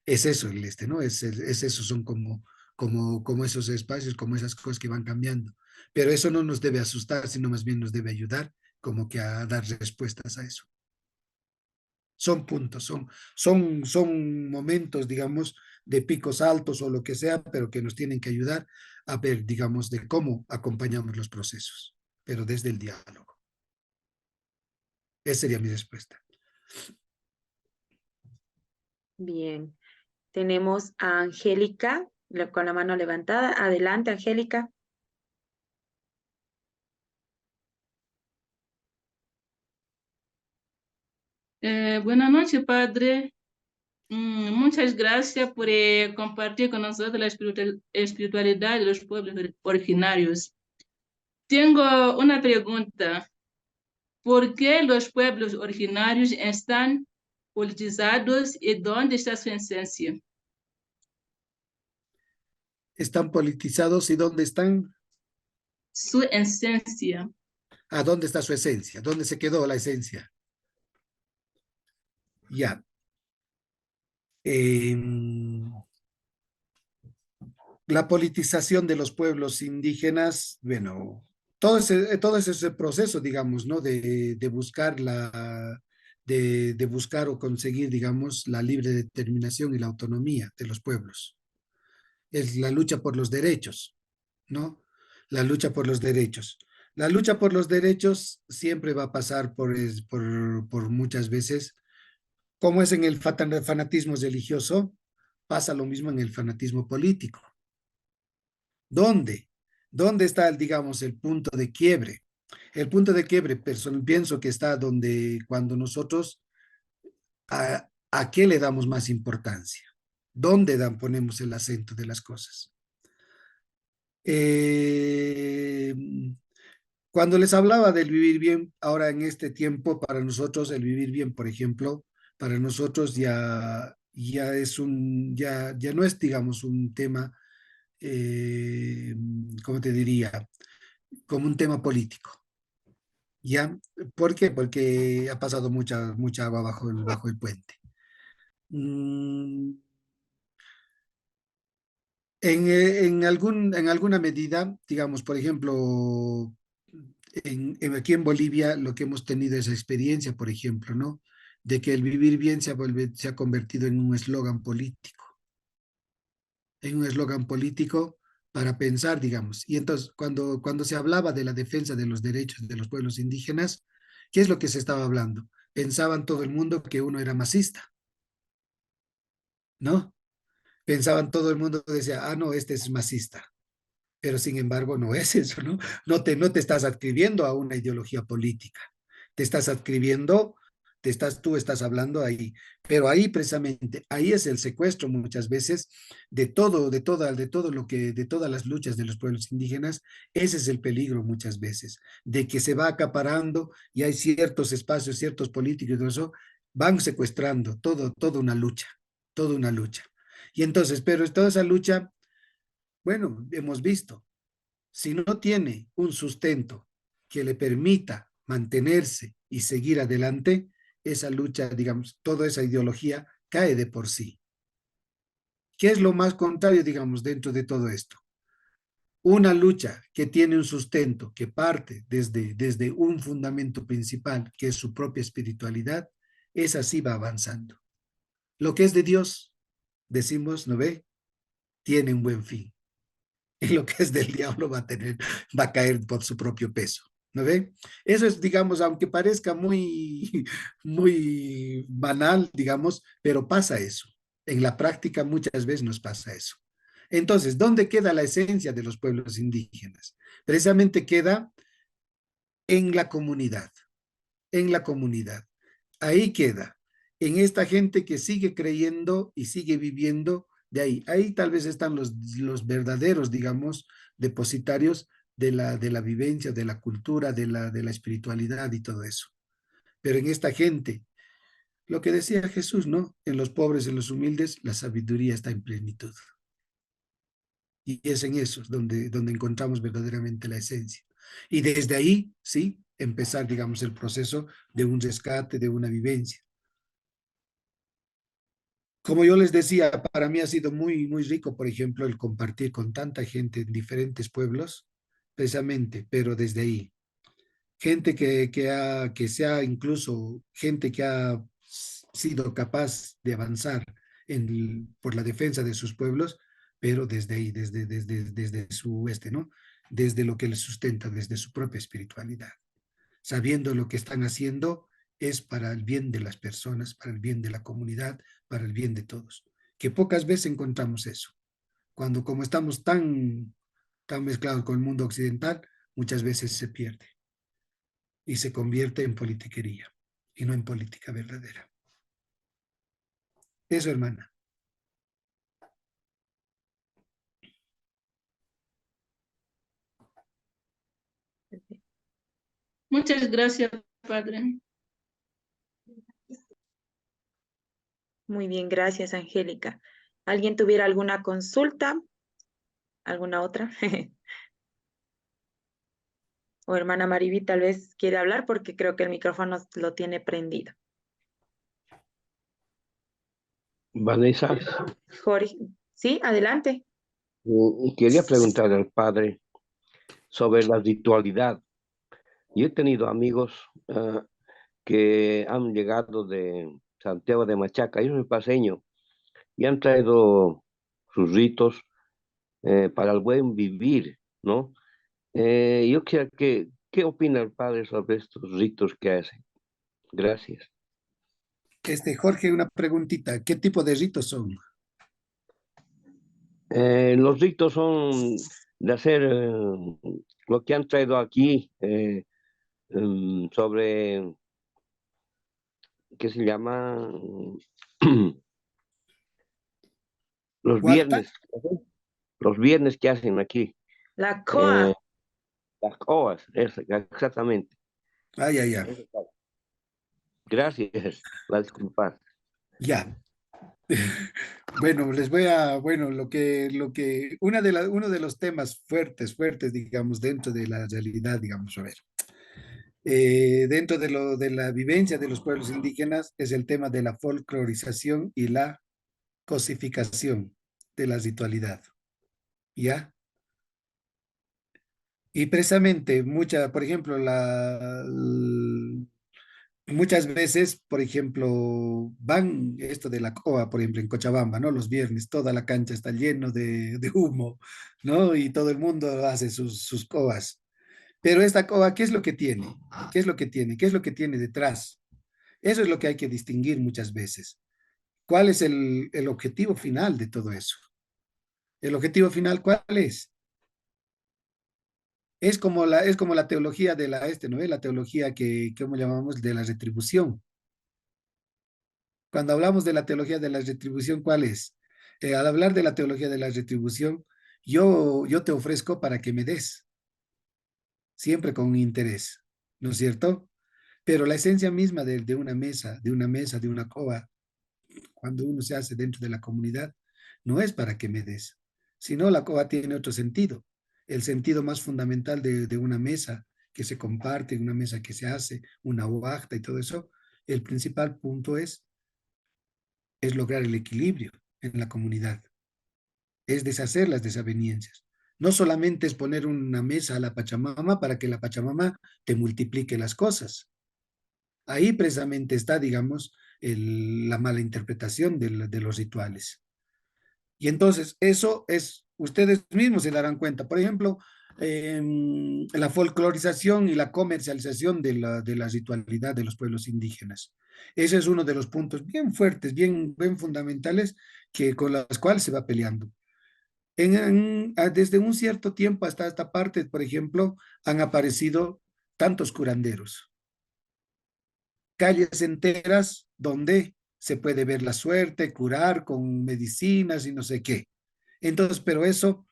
Es eso ¿no? Es eso, son como esos espacios, como esas cosas que van cambiando. Pero eso no nos debe asustar, sino más bien nos debe ayudar como que a dar respuestas a eso. Son puntos, son momentos, digamos, de picos altos o lo que sea, pero que nos tienen que ayudar a ver, digamos, de cómo acompañamos los procesos, pero desde el diálogo. Esa sería mi respuesta. Bien, tenemos a Angélica con la mano levantada. Adelante, Angélica. Buenas noches, padre. Muchas gracias por compartir con nosotros la espiritualidad de los pueblos originarios. Tengo una pregunta. ¿Por qué los pueblos originarios están politizados y dónde está su esencia? Están politizados y ¿dónde están? Su esencia. ¿A dónde está su esencia? ¿Dónde se quedó la esencia? Ya. La politización de los pueblos indígenas, bueno, todo ese proceso, digamos, ¿no? De buscar de buscar o conseguir, digamos, la libre determinación y la autonomía de los pueblos. Es la lucha por los derechos, ¿no? La lucha por los derechos. La lucha por los derechos siempre va a pasar por muchas veces, como es en el fanatismo religioso, pasa lo mismo en el fanatismo político. ¿Dónde? ¿Dónde está, digamos, el punto de quiebre? El punto de quiebre, pienso que está donde cuando nosotros, ¿a qué le damos más importancia? ¿Dónde ponemos el acento de las cosas? Eh, Cuando les hablaba del vivir bien, ahora en este tiempo, para nosotros el vivir bien, por ejemplo, para nosotros ya es ya no es, digamos, un tema, ¿cómo te diría? Como un tema político. ¿Ya? ¿Por qué? Porque ha pasado mucha agua bajo el puente. Mm, en alguna medida, digamos, por ejemplo, aquí en Bolivia lo que hemos tenido esa experiencia, por ejemplo, ¿no? De que el vivir bien se ha convertido en un eslogan político para pensar, digamos. Y entonces, cuando se hablaba de la defensa de los derechos de los pueblos indígenas, ¿qué es lo que se estaba hablando? Pensaban todo el mundo que uno era masista, ¿no? Pensaban todo el mundo, decía, ah, no, este es masista. Pero sin embargo no es eso, ¿no? No te estás adscribiendo a una ideología política, te estás adscribiendo, tú estás hablando ahí, pero ahí precisamente, ahí es el secuestro muchas veces de todas las luchas de los pueblos indígenas, ese es el peligro muchas veces, de que se va acaparando y hay ciertos espacios, ciertos políticos, y eso, van secuestrando toda una lucha, toda una lucha. Y entonces, pero toda esa lucha, bueno, hemos visto, si no tiene un sustento que le permita mantenerse y seguir adelante, esa lucha, digamos, toda esa ideología cae de por sí. ¿Qué es lo más contrario, digamos, dentro de todo esto? Una lucha que tiene un sustento, que parte desde un fundamento principal, que es su propia espiritualidad, esa sí va avanzando. Lo que es de Dios, decimos, ¿no ve? Tiene un buen fin. Y lo que es del diablo va a caer por su propio peso. ¿No ve? Eso es, digamos, aunque parezca muy banal, digamos, pero pasa eso. En la práctica muchas veces nos pasa eso. Entonces, ¿dónde queda la esencia de los pueblos indígenas? Precisamente queda en la comunidad, en la comunidad. Ahí queda, en esta gente que sigue creyendo y sigue viviendo de ahí. Ahí tal vez están los verdaderos, digamos, depositarios de la vivencia, de la cultura, de la espiritualidad y todo eso. Pero en esta gente, lo que decía Jesús, ¿no? En los pobres, en los humildes, la sabiduría está en plenitud. Y es en eso donde encontramos verdaderamente la esencia. Y desde ahí, sí, empezar, digamos, el proceso de un rescate, de una vivencia. Como yo les decía, para mí ha sido muy rico, por ejemplo, el compartir con tanta gente en diferentes pueblos, precisamente, pero desde ahí. Gente que sea incluso gente que ha sido capaz de avanzar por la defensa de sus pueblos, pero desde ahí, desde su ¿no? Desde lo que les sustenta, desde su propia espiritualidad, sabiendo lo que están haciendo es para el bien de las personas, para el bien de la comunidad, para el bien de todos. Que pocas veces encontramos eso. Cuando como estamos tan mezclados con el mundo occidental, muchas veces se pierde y se convierte en politiquería y no en política verdadera. Eso, hermana. Muchas gracias, padre. Muy bien, gracias, Angélica. ¿Alguien tuviera alguna consulta? ¿Alguna otra? O hermana Mariví tal vez quiere hablar porque creo que el micrófono lo tiene prendido. Vanessa, Jorge, sí, adelante. quería preguntar al padre sobre la ritualidad. Yo he tenido amigos que han llegado de Santiago de Machaca, yo soy paseño, y han traído sus ritos para el buen vivir, ¿no? Yo quiero que, ¿qué opina el padre sobre estos ritos que hacen? Gracias. Jorge, una preguntita. ¿Qué tipo de ritos son? Los ritos son de hacer lo que han traído aquí sobre, ¿qué se llama? Los ¿Huarta? viernes, los viernes que hacen aquí. La eh, COA, las OAS, exactamente. Ah, ya, ya. Gracias, la disculpa. Ya. Bueno, uno de los temas fuertes, digamos, dentro de la realidad, digamos, a ver, dentro de la vivencia de los pueblos indígenas es el tema de la folclorización y la cosificación de la ritualidad, ¿ya? Y precisamente por ejemplo, muchas veces, por ejemplo, van esto de la COA, por ejemplo, en Cochabamba, ¿no? Los viernes, toda la cancha está lleno de humo, ¿no? Y todo el mundo hace sus COAs. Pero esta COA, ¿qué es lo que tiene? ¿Qué es lo que tiene? ¿Qué es lo que tiene detrás? Eso es lo que hay que distinguir muchas veces. ¿Cuál es el objetivo final de todo eso? ¿El objetivo final cuál es? Es como la teología de ¿no? La teología ¿cómo llamamos? De la retribución. Cuando hablamos de la teología de la retribución, ¿cuál es? Al hablar de la teología de la retribución, yo te ofrezco para que me des, siempre con interés, ¿no es cierto? Pero la esencia misma de una cova, cuando uno se hace dentro de la comunidad, no es para que me des, sino la cova tiene otro sentido. El sentido más fundamental de una mesa que se comparte, una mesa que se hace, una huachta y todo eso, el principal punto es lograr el equilibrio en la comunidad, es deshacer las desavenencias. No solamente es poner una mesa a la Pachamama para que la Pachamama te multiplique las cosas. Ahí precisamente está, digamos, la mala interpretación de los rituales. Y entonces eso es, ustedes mismos se darán cuenta. Por ejemplo, la folclorización y la comercialización de la ritualidad de los pueblos indígenas. Ese es uno de los puntos bien fuertes, bien fundamentales con los cuales se va peleando. Desde un cierto tiempo hasta esta parte, por ejemplo, han aparecido tantos curanderos, calles enteras donde se puede ver la suerte, curar con medicinas y no sé qué. Entonces, pero eso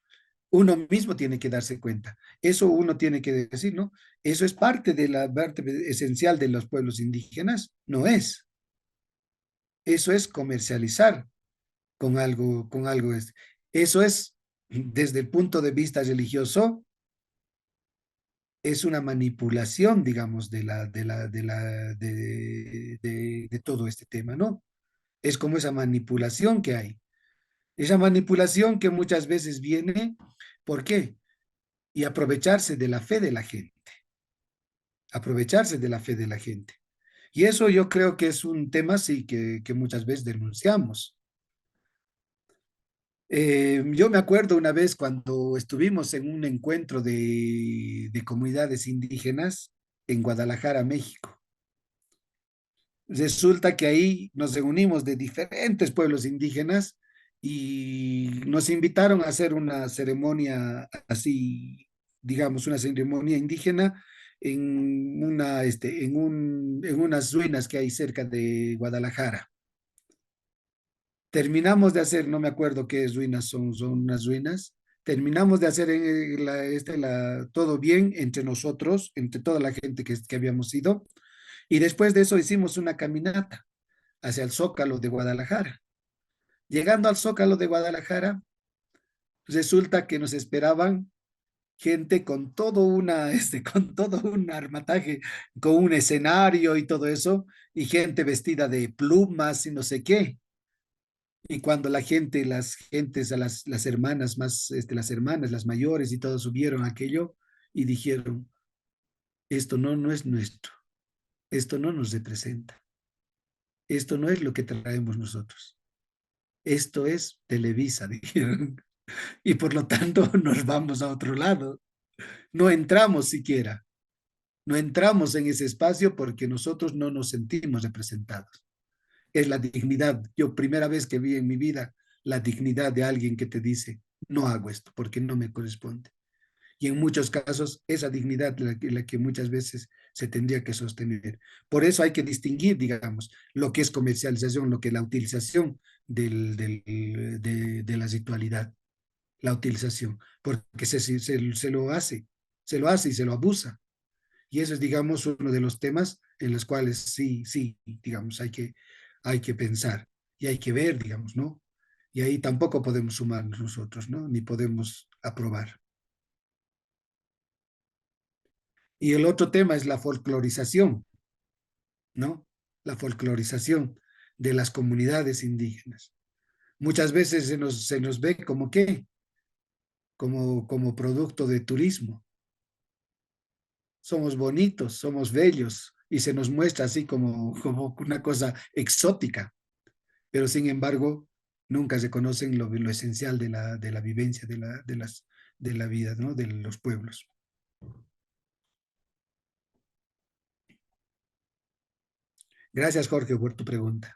uno mismo tiene que darse cuenta. Eso uno tiene que decir, ¿no? Eso es parte de la parte esencial de los pueblos indígenas. No es. Eso es comercializar con algo. Eso es, desde el punto de vista religioso, es una manipulación, digamos, de todo este tema, ¿no? Es como esa manipulación que hay. Esa manipulación que muchas veces viene, ¿por qué? Y aprovecharse de la fe de la gente, aprovecharse de la fe de la gente. Y eso yo creo que es un tema, sí, que muchas veces denunciamos. Yo me acuerdo una vez cuando estuvimos en un encuentro de comunidades indígenas en Guadalajara, México. Resulta que ahí nos reunimos de diferentes pueblos indígenas y nos invitaron a hacer una ceremonia así, digamos, una ceremonia indígena en unas ruinas que hay cerca de Guadalajara. Terminamos de hacer, no me acuerdo qué ruinas son unas ruinas. Terminamos de hacer todo bien entre nosotros, entre toda la gente que habíamos ido. Y después de eso hicimos una caminata hacia el Zócalo de Guadalajara. Llegando al Zócalo de Guadalajara, resulta que nos esperaban gente con con todo un armataje, con un escenario y todo eso, y gente vestida de plumas y no sé qué. Y cuando la gente, las gentes, a las hermanas más, las hermanas, las mayores y todos subieron aquello y dijeron, esto no es nuestro, esto no nos representa, esto no es lo que traemos nosotros, esto es Televisa, dijeron. Y por lo tanto nos vamos a otro lado, no entramos siquiera, no entramos en ese espacio porque nosotros no nos sentimos representados. Es la dignidad. Yo primera vez que vi en mi vida la dignidad de alguien que te dice, no hago esto porque no me corresponde. Y en muchos casos esa dignidad la que muchas veces se tendría que sostener. Por eso hay que distinguir, digamos, lo que es comercialización, lo que es la utilización de la ritualidad, la utilización, porque se lo hace y se lo abusa. Y eso es, digamos, uno de los temas en los cuales sí, digamos, hay que pensar y hay que ver, digamos, ¿no? Y ahí tampoco podemos sumarnos nosotros, ¿no? Ni podemos aprobar. Y el otro tema es la folclorización, ¿no? La folclorización de las comunidades indígenas. Muchas veces se nos ve como qué, como producto de turismo. Somos bonitos, somos bellos y se nos muestra así como una cosa exótica, pero sin embargo nunca se conocen lo esencial de la vivencia de la vida, ¿no? De los pueblos. Gracias, Jorge, por tu pregunta.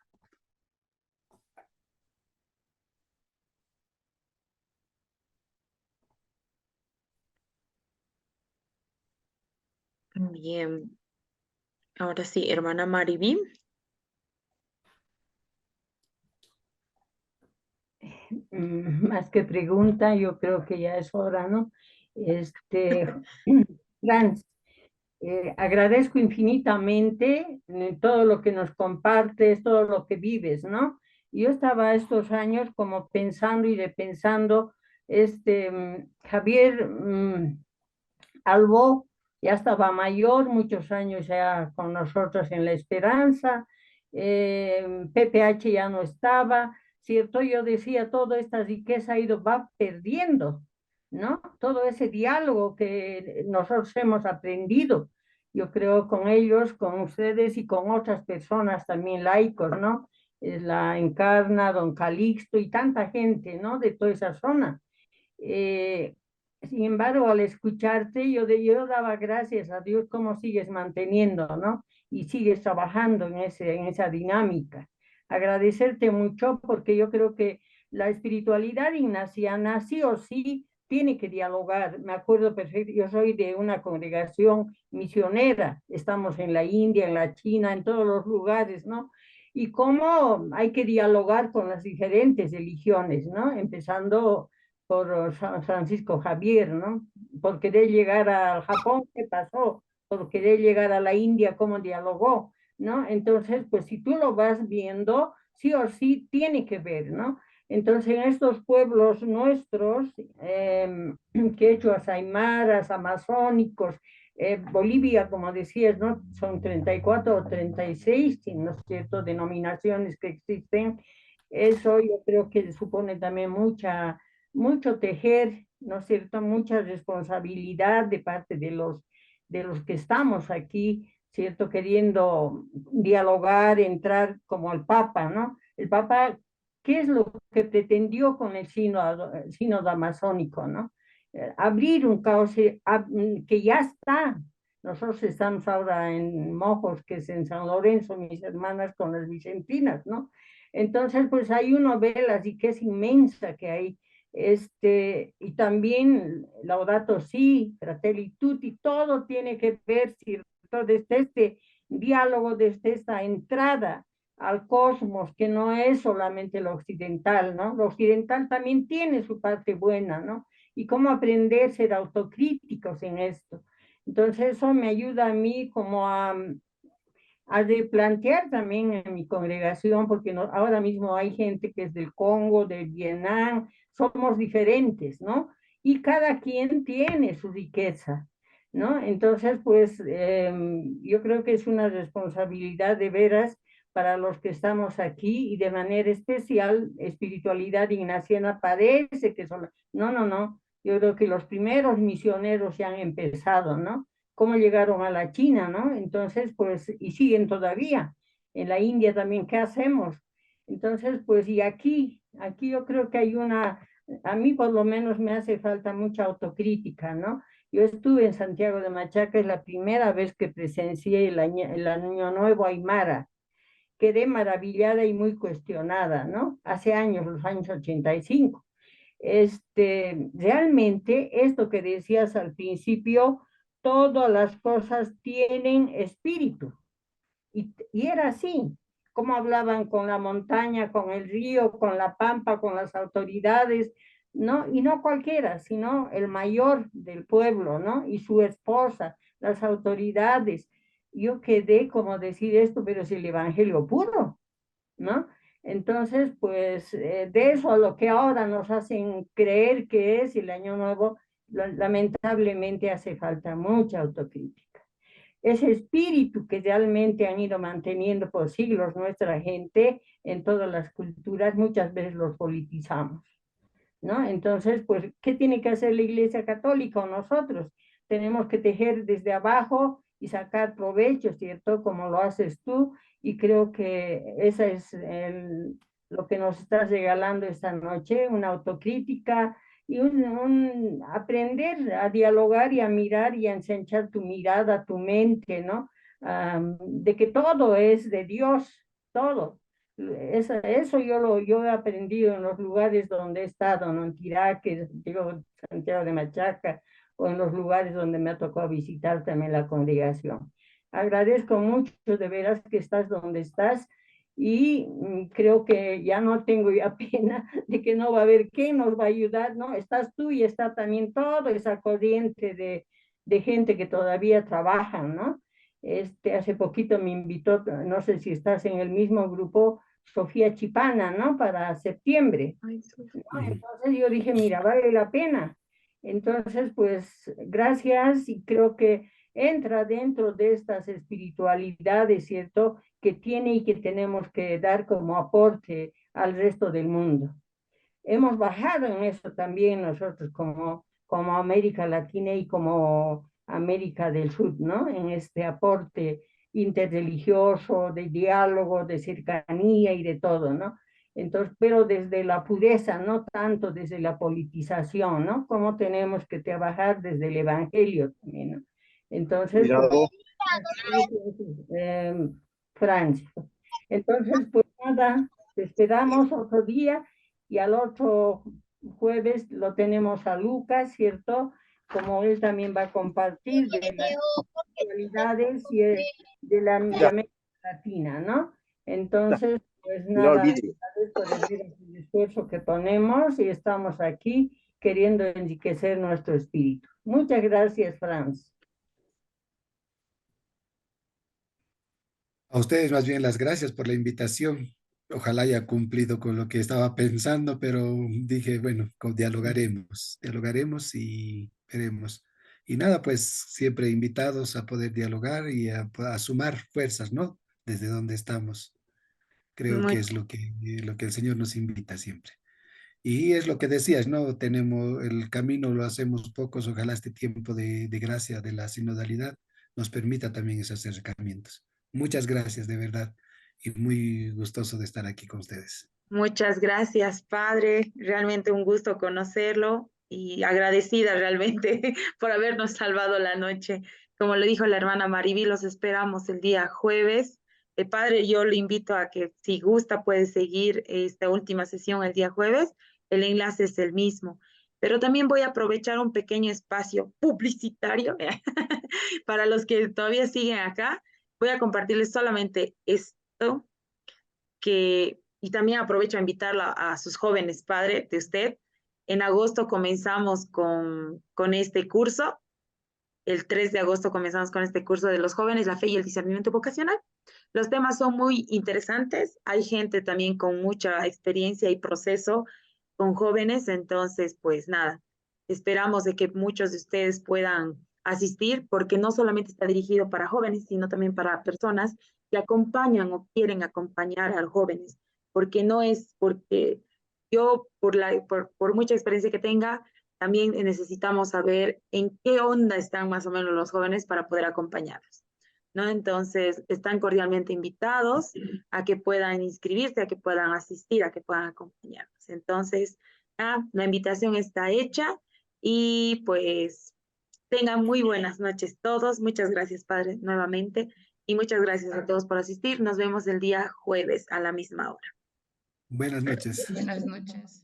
Bien, ahora sí, hermana Maribí. Más que pregunta, yo creo que ya es hora, ¿no? Franz, agradezco infinitamente todo lo que nos compartes, todo lo que vives, ¿no? Yo estaba estos años como pensando y repensando, Javier Albó ya estaba mayor, muchos años ya con nosotros en La Esperanza, PPH ya no estaba, ¿cierto? Yo decía, toda esta riqueza va perdiendo, ¿no? Todo ese diálogo que nosotros hemos aprendido, yo creo con ellos, con ustedes y con otras personas también laicos, ¿no? La Encarna, don Calixto y tanta gente, ¿no? De toda esa zona. Eh, Sin embargo, al escucharte, yo daba gracias a Dios cómo sigues manteniendo, ¿no? Y sigues trabajando en esa dinámica. Agradecerte mucho porque yo creo que la espiritualidad ignaciana sí o sí tiene que dialogar. Me acuerdo perfecto, yo soy de una congregación misionera, estamos en la India, en la China, en todos los lugares, ¿no? Y cómo hay que dialogar con las diferentes religiones, ¿no? Empezando por San Francisco Javier, ¿no? Por querer llegar al Japón, ¿qué pasó? Por querer llegar a la India, ¿cómo dialogó? ¿No? Entonces, pues si tú lo vas viendo, sí o sí tiene que ver, ¿no? Entonces, en estos pueblos nuestros, quechuas, aymaras, amazónicos, Bolivia, como decías, ¿no? Son 34 o 36, ¿no es cierto?, denominaciones que existen. Eso yo creo que supone también mucho tejer, ¿no es cierto?, mucha responsabilidad de parte de los que estamos aquí, ¿cierto?, queriendo dialogar, entrar como el Papa, ¿no? El Papa, ¿qué es lo que pretendió con el sínodo amazónico, ¿no? Abrir un cauce que ya está. Nosotros estamos ahora en Mojos, que es en San Lorenzo, mis hermanas con las vicentinas, ¿no? Entonces, pues ahí uno ve la riqueza inmensa que hay, y también Laudato Si, Fratelli Tutti, todo tiene que ver, ¿cierto?, desde este diálogo, desde esta entrada al cosmos, que no es solamente lo occidental, ¿no? Lo occidental también tiene su parte buena, ¿no? Y cómo aprender a ser autocríticos en esto. Entonces eso me ayuda a mí como a replantear también en mi congregación, porque no, ahora mismo hay gente que es del Congo, del Vietnam, somos diferentes, ¿no? Y cada quien tiene su riqueza, ¿no? Entonces, pues yo creo que es una responsabilidad de veras, para los que estamos aquí y de manera especial, espiritualidad ignaciana parece que son... No. Yo creo que los primeros misioneros ya han empezado, ¿no? Cómo llegaron a la China, ¿no? Entonces, pues, y siguen todavía. En la India también, ¿qué hacemos? Entonces, pues, y aquí yo creo que hay a mí por lo menos me hace falta mucha autocrítica, ¿no? Yo estuve en Santiago de Machaca, es la primera vez que presencié el Año Nuevo Aymara. Quedé maravillada y muy cuestionada, ¿no? Hace años, los años 85. Realmente, esto que decías al principio, todas las cosas tienen espíritu. Y era así, como hablaban con la montaña, con el río, con la pampa, con las autoridades, ¿no? Y no cualquiera, sino el mayor del pueblo, ¿no? Y su esposa, las autoridades. Yo quedé como decir esto, pero es el evangelio puro, ¿no? Entonces, pues de eso a lo que ahora nos hacen creer que es el Año Nuevo, lamentablemente hace falta mucha autocrítica. Ese espíritu que realmente han ido manteniendo por siglos nuestra gente en todas las culturas, muchas veces los politizamos, ¿no? Entonces, pues, ¿qué tiene que hacer la Iglesia Católica o nosotros? Tenemos que tejer desde abajo y sacar provecho, ¿cierto? Como lo haces tú, y creo que esa es lo que nos estás regalando esta noche, una autocrítica y aprender a dialogar y a mirar y a ensanchar tu mirada, tu mente, ¿no? De que todo es de Dios, todo. Eso yo he aprendido en los lugares donde he estado, ¿no? En Tiraque, digo, Santiago de Machaca, o en los lugares donde me ha tocado visitar también la congregación. Agradezco mucho de veras que estás donde estás y creo que ya no tengo ya pena de que no va a haber quién nos va a ayudar, ¿no? Estás tú y está también toda esa corriente de gente que todavía trabaja, ¿no? Hace poquito me invitó, no sé si estás en el mismo grupo, Sofía Chipana, ¿no? Para septiembre. ¿No? Entonces yo dije, mira, vale la pena. Entonces, pues, gracias y creo que entra dentro de estas espiritualidades, ¿cierto? Que tiene y que tenemos que dar como aporte al resto del mundo. Hemos bajado en eso también nosotros como América Latina y como América del Sur, ¿no? En este aporte interreligioso, de diálogo, de cercanía y de todo, ¿no? Entonces, pero desde la pureza, no tanto desde la politización, ¿no? Como tenemos que trabajar desde el Evangelio también, ¿no? Entonces, Francia. Entonces, pues nada, te esperamos otro día y al otro jueves lo tenemos a Lucas, ¿cierto? Como él también va a compartir de las actualidades y de la América Latina, ¿no? Entonces, pues nada, agradezco de veras el esfuerzo que ponemos y estamos aquí queriendo enriquecer nuestro espíritu. Muchas gracias, Franz. A ustedes más bien las gracias por la invitación. Ojalá haya cumplido con lo que estaba pensando, pero dije, bueno, dialogaremos y veremos. Y nada, pues siempre invitados a poder dialogar y a sumar fuerzas, ¿no? Desde donde estamos. Creo que Muy, es lo que el Señor nos invita siempre. Y es lo que decías, ¿no? Tenemos el camino, lo hacemos pocos. Ojalá este tiempo de gracia de la sinodalidad nos permita también esos acercamientos. Muchas gracias, de verdad. Y muy gustoso de estar aquí con ustedes. muchas gracias, padre. Realmente un gusto conocerlo y agradecida realmente por habernos salvado la noche. Como le dijo la hermana Mariví, los esperamos el día jueves. Padre, yo le invito a que si gusta puede seguir esta última sesión el día jueves. El enlace es el mismo. Pero también voy a aprovechar un pequeño espacio publicitario para los que todavía siguen acá. Voy a compartirles solamente esto y también aprovecho a invitarla a sus jóvenes, padre de usted. En agosto comenzamos con este curso. El 3 de agosto comenzamos con este curso de los jóvenes, la fe y el discernimiento vocacional. Los temas son muy interesantes. Hay gente también con mucha experiencia y proceso con jóvenes. Entonces, pues nada, esperamos de que muchos de ustedes puedan asistir porque no solamente está dirigido para jóvenes, sino también para personas que acompañan o quieren acompañar a los jóvenes, porque no es porque yo, por mucha experiencia que tenga, también necesitamos saber en qué onda están más o menos los jóvenes para poder acompañarlos, ¿no? Entonces, están cordialmente invitados a que puedan inscribirse, a que puedan asistir, a que puedan acompañarnos. Entonces, la invitación está hecha y pues tengan muy buenas noches todos. Muchas gracias, Padre, nuevamente. Y muchas gracias a todos por asistir. Nos vemos el día jueves a la misma hora. Buenas noches. Buenas noches.